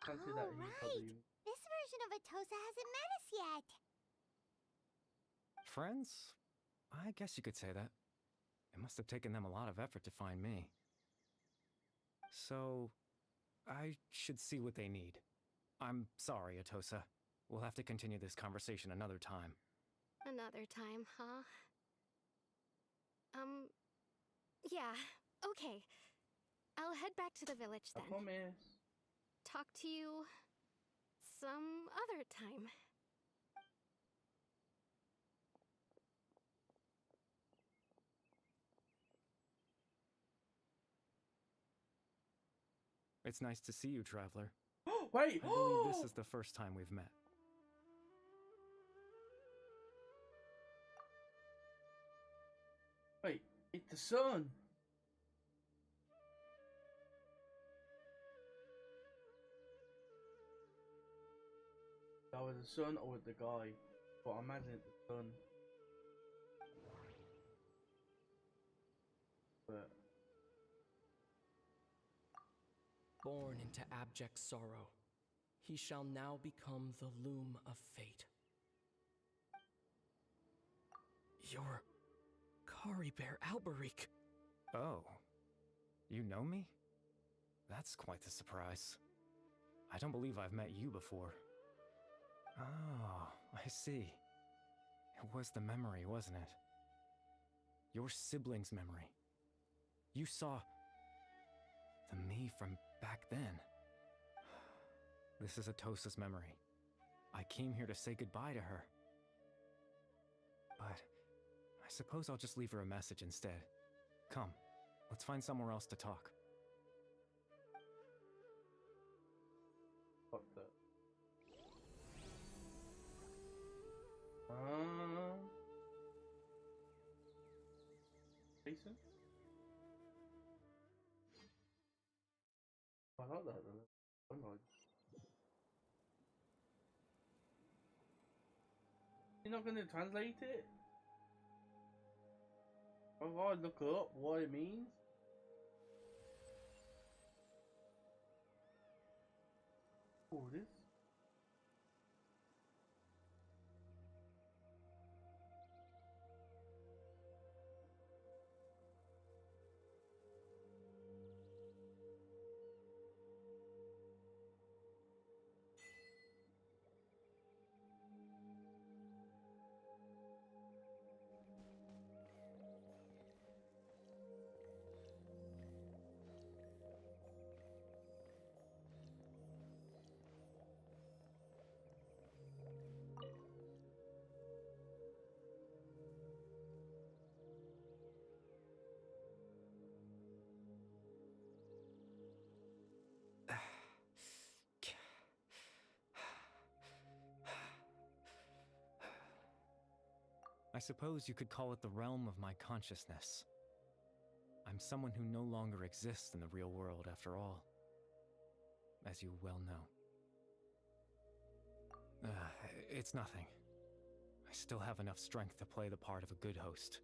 Can't see that Oh, he right. probably. This version of Atosa hasn't met us yet. Friends? I guess you could say that. It must have taken them a lot of effort to find me. So, I should see what they need. I'm sorry, Atosa. We'll have to continue this conversation another time. Another time, huh? Yeah, okay. I'll head back to the village I then. promise. Talk to you some other time. It's nice to see you, Traveler. Wait! I believe this is the first time we've met. Wait, it's the sun! That was the sun or the guy? But I imagine it's the sun. But Born into abject sorrow, he shall now become the loom of fate. You're Kari Bear Alberic. Oh. You know me? That's quite the surprise. I don't believe I've met you before. Oh, I see. It was the memory, wasn't it? Your sibling's memory. You saw the me from back then. This is Atosa's memory. I came here to say goodbye to her. But I suppose I'll just leave her a message instead. Come, let's find somewhere else to talk. fuck that. Jason? I like that though. Oh my. You're not gonna translate it? I've got to look up what it means. Oh, this. I suppose you could call it the realm of my consciousness. I'm someone who no longer exists in the real world after all, as you well know. It's nothing. I still have enough strength to play the part of a good host.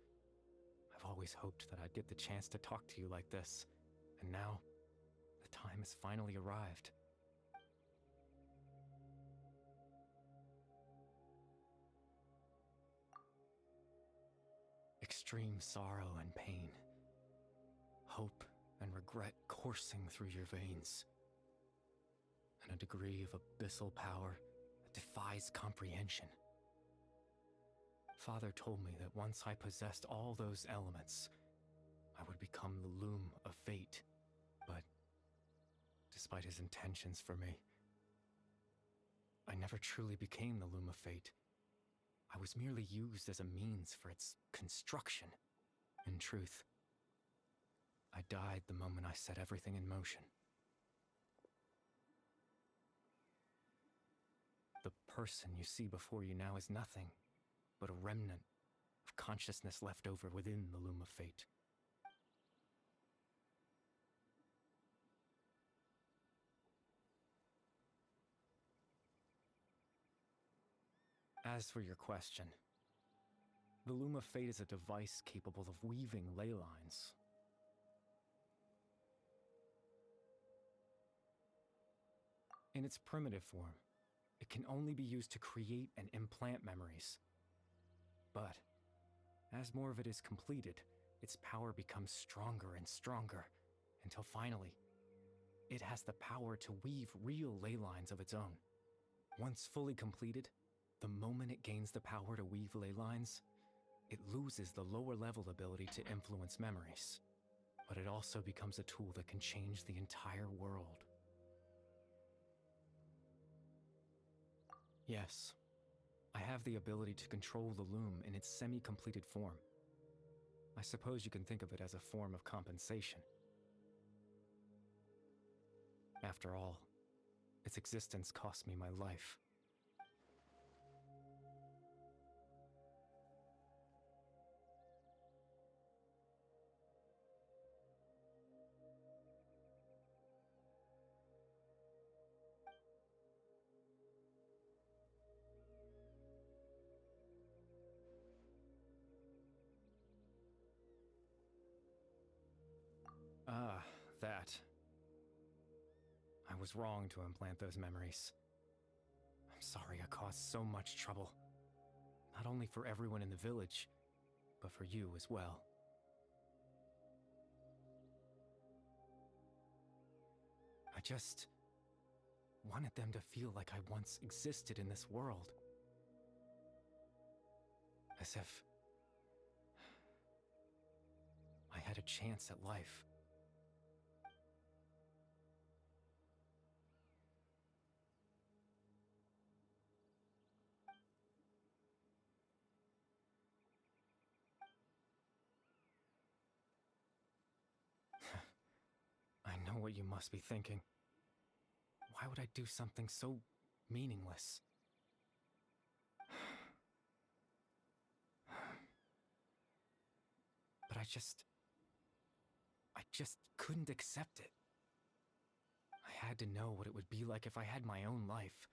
I've always hoped that I'd get the chance to talk to you like this, and now, the time has finally arrived. Extreme sorrow and pain, hope and regret coursing through your veins, and a degree of abyssal power that defies comprehension. Father told me that once I possessed all those elements, I would become the loom of fate, but despite his intentions for me, I never truly became the loom of fate. I was merely used as a means for its construction. In truth, I died the moment I set everything in motion. The person you see before you now is nothing but a remnant of consciousness left over within the loom of fate. As for your question, the Loom of Fate is a device capable of weaving ley lines. In its primitive form, it can only be used to create and implant memories. But, as more of it is completed, its power becomes stronger and stronger, until finally, it has the power to weave real ley lines of its own. Once fully completed, the moment it gains the power to weave ley lines, it loses the lower level ability to influence memories. But it also becomes a tool that can change the entire world. Yes, I have the ability to control the loom in its semi-completed form. I suppose you can think of it as a form of compensation. After all, its existence cost me my life. Ah, that. I was wrong to implant those memories. I'm sorry I caused so much trouble. Not only for everyone in the village, but for you as well. I just wanted them to feel like I once existed in this world. As if I had a chance at life. I know what you must be thinking. Why would I do something so meaningless? But I just couldn't accept it. I had to know what it would be like if I had my own life.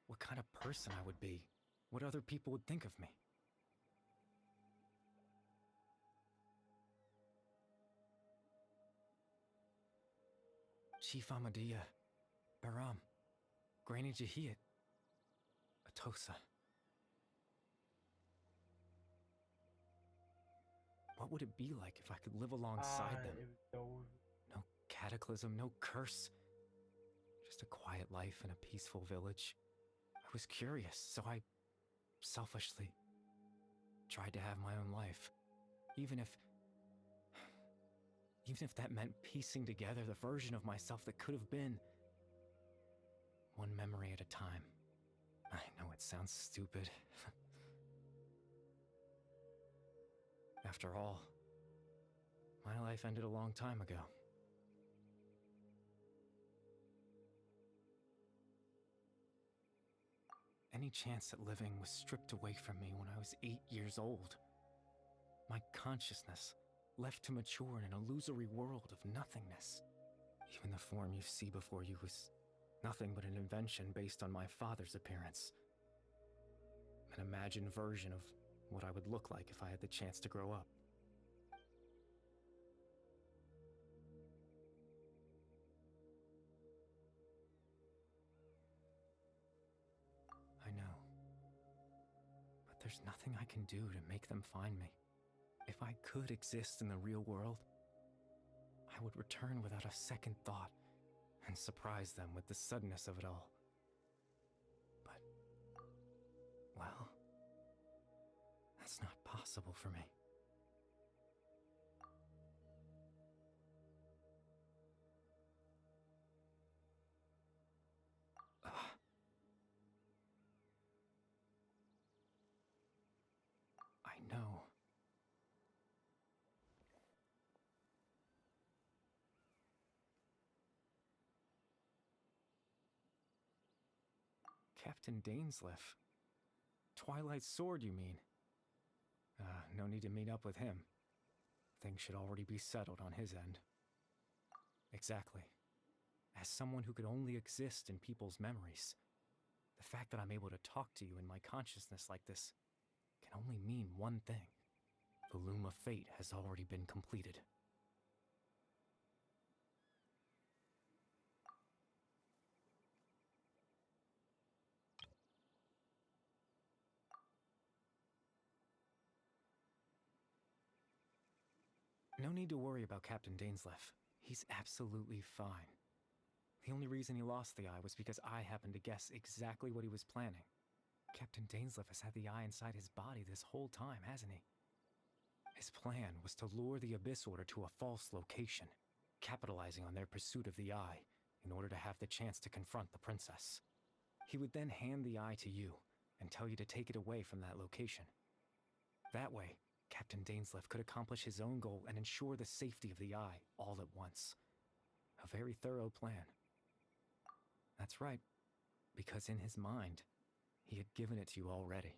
What kind of person I would be. What other people would think of me. Chief Amadea, Baram, Granny Jahiyat, Atosa. What would it be like if I could live alongside them? No cataclysm, no curse. Just a quiet life in a peaceful village. I was curious, so I selfishly tried to have my own life. Even if that meant piecing together the version of myself that could have been. One memory at a time. I know it sounds stupid. After all, my life ended a long time ago. any chance at living was stripped away from me when I was 8 years old. My consciousness left to mature in an illusory world of nothingness. Even the form you see before you was nothing but an invention based on my father's appearance. An imagined version of what I would look like if I had the chance to grow up. I know. But there's nothing I can do to make them find me. If I could exist in the real world, I would return without a second thought and surprise them with the suddenness of it all. But, well, that's not possible for me. I know. Captain Dainsleif. Twilight's sword, you mean? No need to meet up with him. Things should already be settled on his end. Exactly. As someone who could only exist in people's memories, the fact that I'm able to talk to you in my consciousness like this can only mean one thing. The Loom of Fate has already been completed. No need to worry about Captain Dainsleif. He's absolutely fine. The only reason he lost the eye was because I happened to guess exactly what he was planning. Captain Dainsleif has had the eye inside his body this whole time, hasn't he? His plan was to lure the Abyss Order to a false location, capitalizing on their pursuit of the eye in order to have the chance to confront the princess. He would then hand the eye to you and tell you to take it away from that location. That way, Captain Dainsleif could accomplish his own goal and ensure the safety of the eye all at once. A very thorough plan. That's right, because in his mind, he had given it to you already.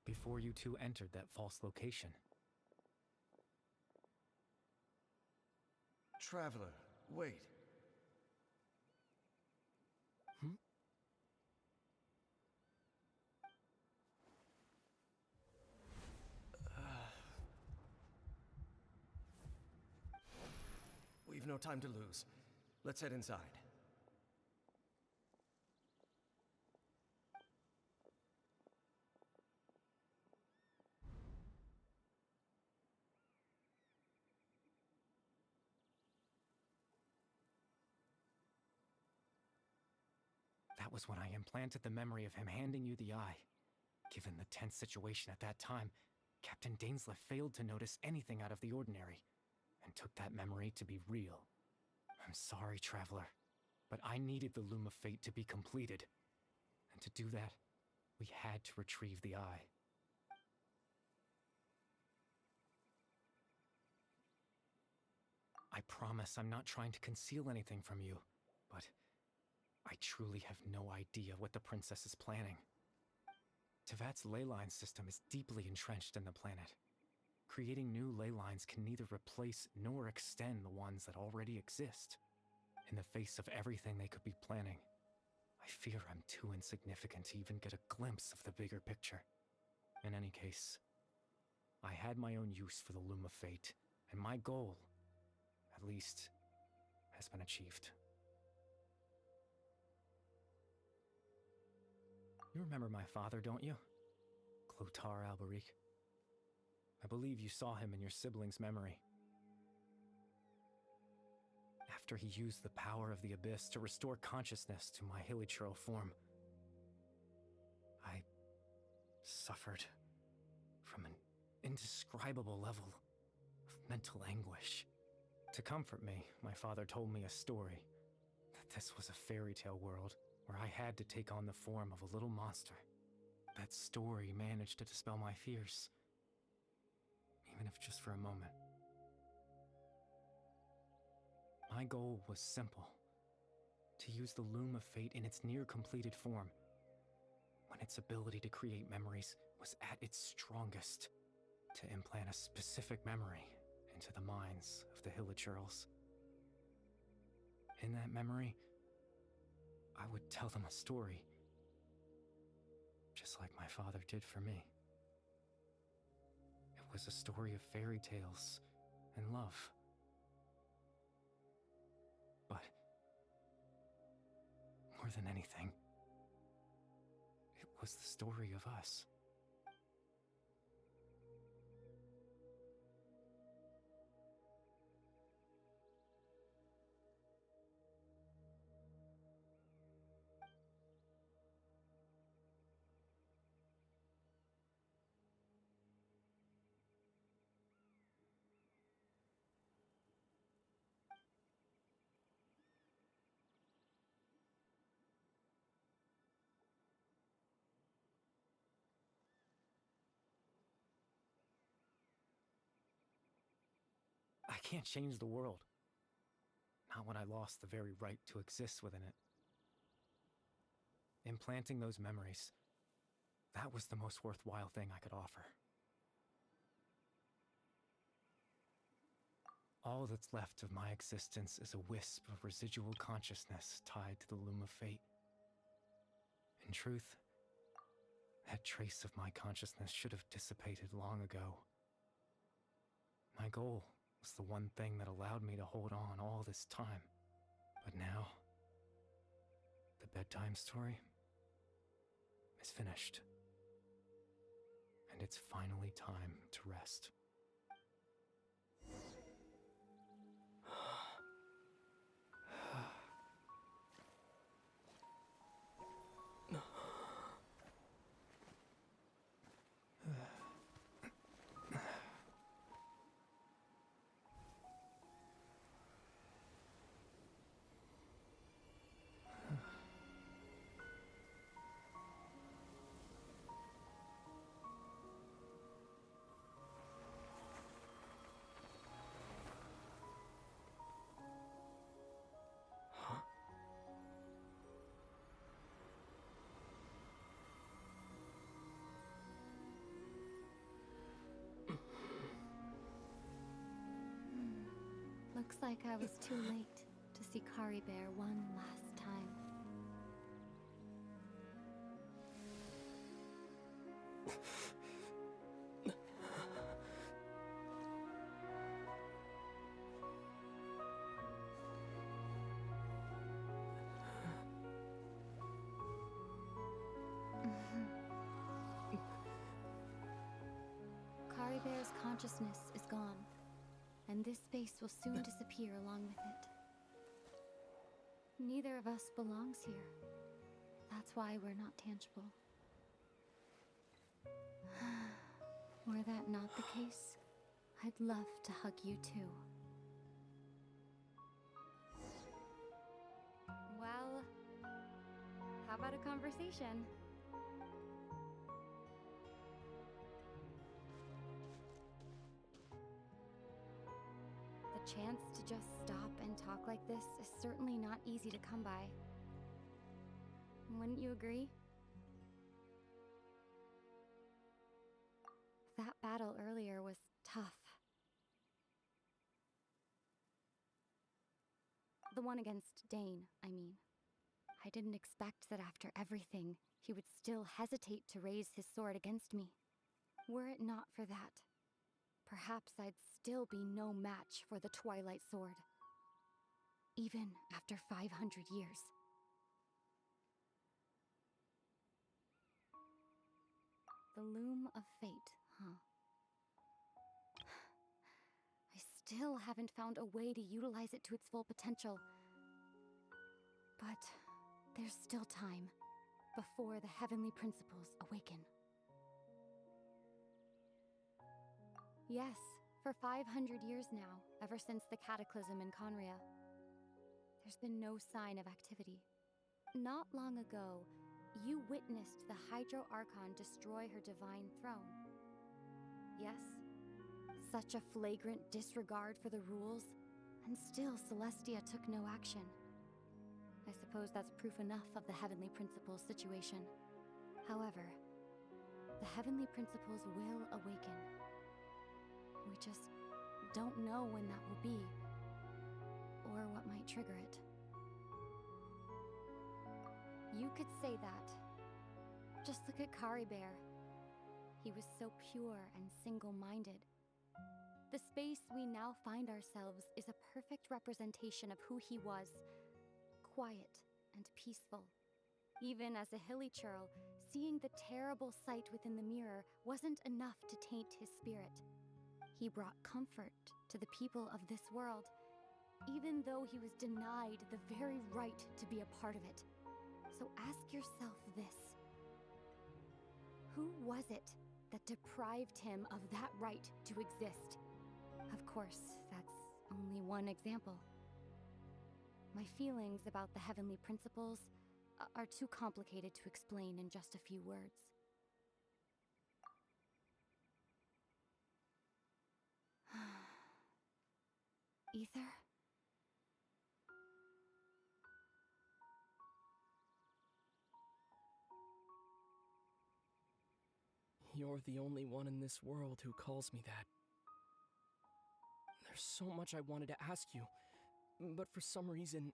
Before you two entered that false location. Traveler, wait. We've no time to lose. Let's head inside. That was when I implanted the memory of him handing you the eye. Given the tense situation at that time, Captain Dainsleif failed to notice anything out of the ordinary, and took that memory to be real. I'm sorry, Traveler, but I needed the Loom of Fate to be completed. And to do that, we had to retrieve the eye. I promise I'm not trying to conceal anything from you, but I truly have no idea what the princess is planning. Tevat's ley line system is deeply entrenched in the planet. Creating new ley lines can neither replace nor extend the ones that already exist. In the face of everything they could be planning, I fear I'm too insignificant to even get a glimpse of the bigger picture. In any case, I had my own use for the Loom of Fate, and my goal, at least, has been achieved. You remember my father, don't you? Clotar Alberic. I believe you saw him in your sibling's memory. After he used the power of the Abyss to restore consciousness to my hilichurl form, I suffered from an indescribable level of mental anguish. To comfort me, my father told me a story, that this was a fairy tale world where I had to take on the form of a little monster. That story managed to dispel my fears. He even if just for a moment. My goal was simple: to use the Loom of Fate in its near-completed form, when its ability to create memories was at its strongest, to implant a specific memory into the minds of the Hilichurls. In that memory, I would tell them a story, just like my father did for me. It was a story of fairy tales and love. But more than anything, it was the story of us. I can't change the world. Not when I lost the very right to exist within it. Implanting those memories, that was the most worthwhile thing I could offer. All that's left of my existence is a wisp of residual consciousness tied to the Loom of Fate. In truth, that trace of my consciousness should have dissipated long ago. My goal was the one thing that allowed me to hold on all this time. But now, the bedtime story is finished. And it's finally time to rest. Looks like I was too late to see Kari Bear one last time. Kari Bear's consciousness is gone, and this space will soon disappear along with it. Neither of us belongs here. That's why we're not tangible. Were that not the case, I'd love to hug you too. Well, how about a conversation? The chance to just stop and talk like this is certainly not easy to come by. Wouldn't you agree? That battle earlier was tough. The one against Dain, I mean. I didn't expect that after everything, he would still hesitate to raise his sword against me. Were it not for that, perhaps I'd still be no match for the Twilight Sword. Even after 500 years. The Loom of Fate, huh? I still haven't found a way to utilize it to its full potential. But there's still time before the heavenly principles awaken. Yes, for 500 years now, ever since the cataclysm in Conria, there's been no sign of activity. Not long ago, you witnessed the Hydro Archon destroy her divine throne. Yes, Such a flagrant disregard for the rules, and still Celestia took no action. I suppose that's proof enough of the Heavenly Principles situation. However, the Heavenly Principles will awaken. We just don't know when that will be, or what might trigger it. You could say that. Just look at Kari Bear. He was so pure and single-minded. The space we now find ourselves is a perfect representation of who he was. Quiet and peaceful. Even as a hilly churl, seeing the terrible sight within the mirror wasn't enough to taint his spirit. He brought comfort to the people of this world, even though he was denied the very right to be a part of it. So ask yourself this. Who was it that deprived him of that right to exist? Of course, that's only one example. My feelings about the Heavenly Principles are too complicated to explain in just a few words. Ether? You're the only one in this world who calls me that. There's so much I wanted to ask you, but for some reason,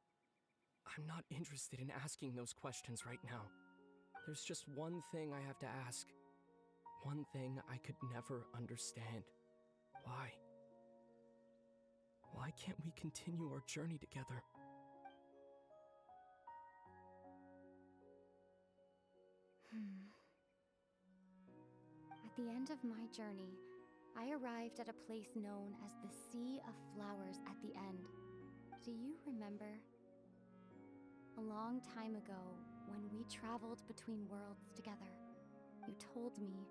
I'm not interested in asking those questions right now. There's just one thing I have to ask. One thing I could never understand. Why? Why can't we continue our journey together? At the end of my journey, I arrived at a place known as the Sea of Flowers at the end. Do you remember? A long time ago, when we traveled between worlds together, you told me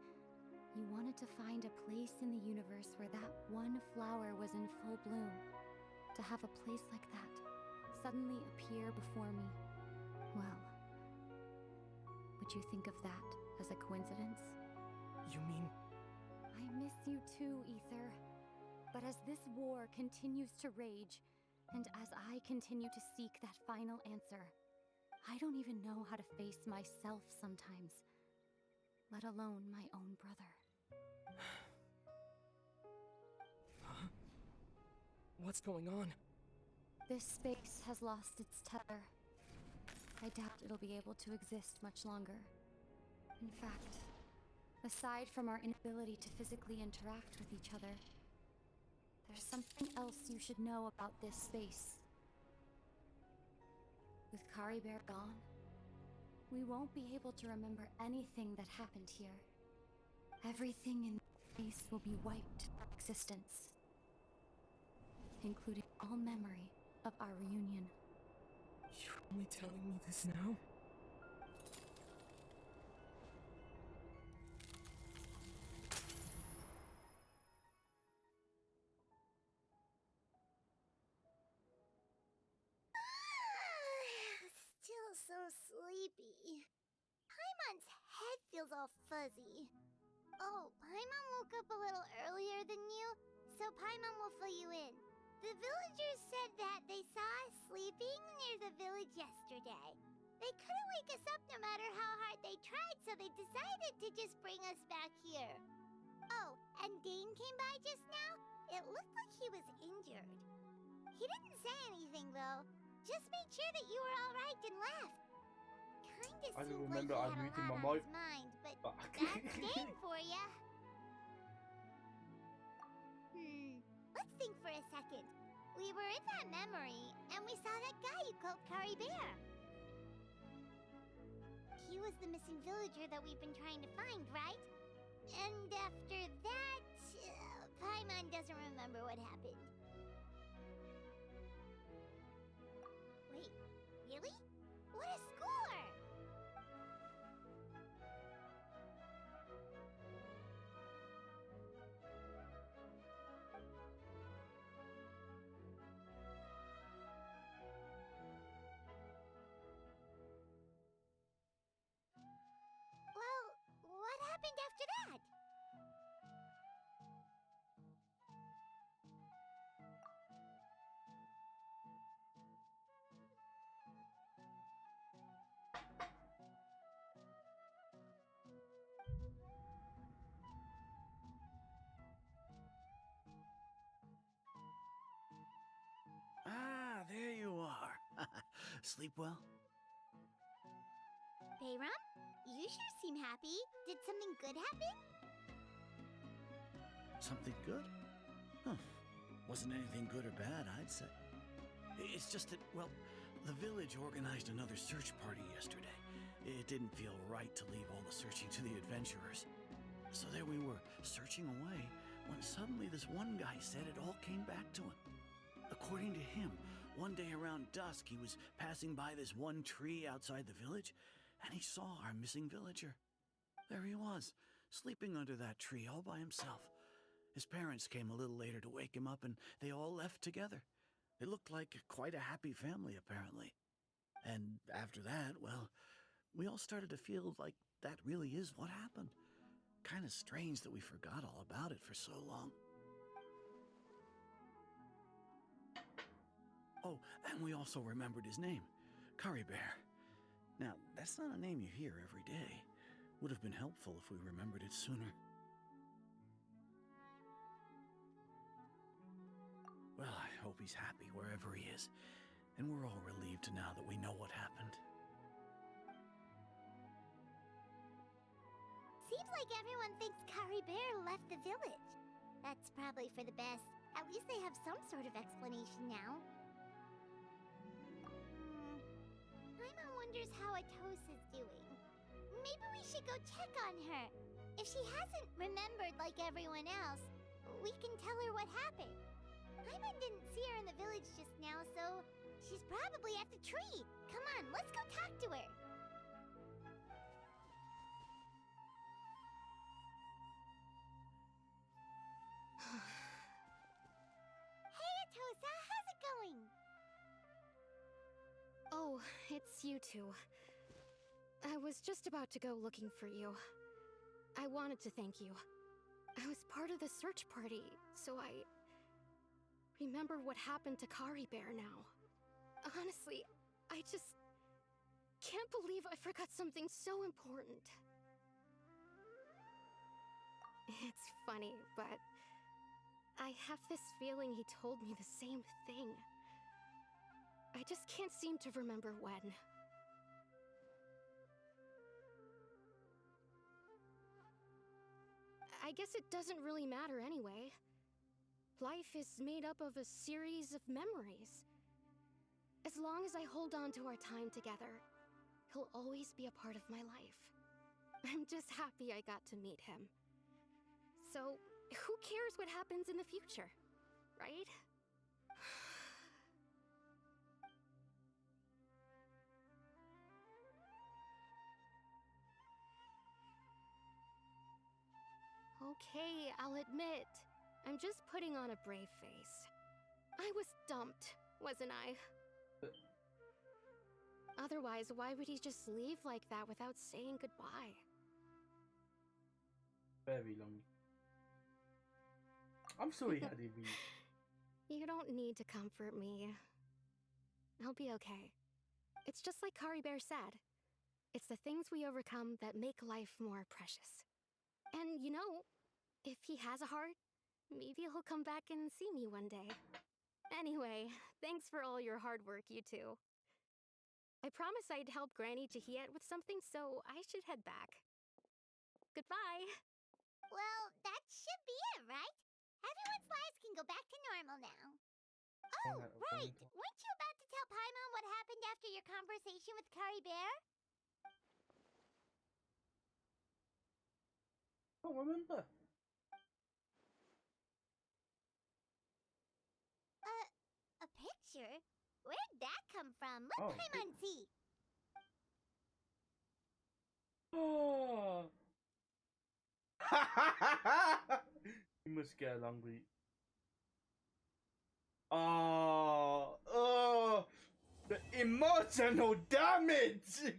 you wanted to find a place in the universe where that one flower was in full bloom. To have a place like that suddenly appear before me, well, would you think of that as a coincidence? You mean... I miss you too, Ether. But as this war continues to rage, and as I continue to seek that final answer, I don't even know how to face myself sometimes, let alone my own brother. Huh? What's going on? This space has lost its tether. I doubt it'll be able to exist much longer. In fact, aside from our inability to physically interact with each other, there's something else you should know about this space. With Kari Bear gone, we won't be able to remember anything that happened here. Everything in space will be wiped from existence, including all memory of our reunion. You're only telling me this now? Still so sleepy. Paimon's head feels all fuzzy. Oh, Paimon woke up a little earlier than you, so Paimon will fill you in. The villagers said that they saw us sleeping near the village yesterday. They couldn't wake us up no matter how hard they tried, so they decided to just bring us back here. Oh, and Dain came by just now. It looked like he was injured. He didn't say anything, though. Just made sure that you were all right and left. Kinda I don't seemed remember like he had a unmuting my lot on mic. his mind, but But that's Dain for ya. Let's think for a second. We were in that memory, and we saw that guy you called Kari Bear. He was the missing villager that we've been trying to find, right? And after that, Paimon doesn't remember what happened. Wait, really? What a score! Well, what happened after that? Sleep well? Bayram, you sure seem happy. Did something good happen? Something good? Huh. Wasn't anything good or bad, I'd say. It's just that, well, the village organized another search party yesterday. It didn't feel right to leave all the searching to the adventurers. So there we were, searching away, when suddenly this one guy said it all came back to him. According to him, one day around dusk, he was passing by this one tree outside the village, and he saw our missing villager. There he was, sleeping under that tree all by himself. His parents came a little later to wake him up, and they all left together. It looked like quite a happy family, apparently. And after that, well, we all started to feel like that really is what happened. Kind of strange that we forgot all about it for so long. Oh, and we also remembered his name, Curry Bear. Now, that's not a name you hear every day. Would have been helpful if we remembered it sooner. Well, I hope he's happy wherever he is. And we're all relieved now that we know what happened. Seems like everyone thinks Curry Bear left the village. That's probably for the best. At least they have some sort of explanation now. Paimon wonders how Atosa's doing. Maybe we should go check on her. If she hasn't remembered like everyone else, we can tell her what happened. Paimon didn't see her in the village just now, so she's probably at the tree. Come on, let's go talk to her. Hey, Atosa, how's it going? Oh, it's you two. I was just about to go looking for you. I wanted to thank you. I was part of the search party, so I remember what happened to Curry Bear now. Honestly, I just can't believe I forgot something so important. It's funny, but I have this feeling he told me the same thing. I just can't seem to remember when. I guess it doesn't really matter anyway. Life is made up of a series of memories. As long as I hold on to our time together, he'll always be a part of my life. I'm just happy I got to meet him. So, who cares what happens in the future, right? Okay, I'll admit, I'm just putting on a brave face. I was dumped, wasn't I? Otherwise, why would he just leave like that without saying goodbye? Very long. I'm sorry, Hadibi. You don't need to comfort me. I'll be okay. It's just like Curry Bear said. It's the things we overcome that make life more precious. And you know, if he has a heart, maybe he'll come back and see me one day. Anyway, thanks for all your hard work, you two. I promised I'd help Granny Tahiyat with something, so I should head back. Goodbye! Well, that should be it, right? Everyone's lives can go back to normal now. Oh, right! Weren't you about to tell Paimon what happened after your conversation with Curry Bear? I don't remember. A picture? Where'd that come from? Let Oh, Paimon see. Oh. You must get along with. Oh, the emotional damage.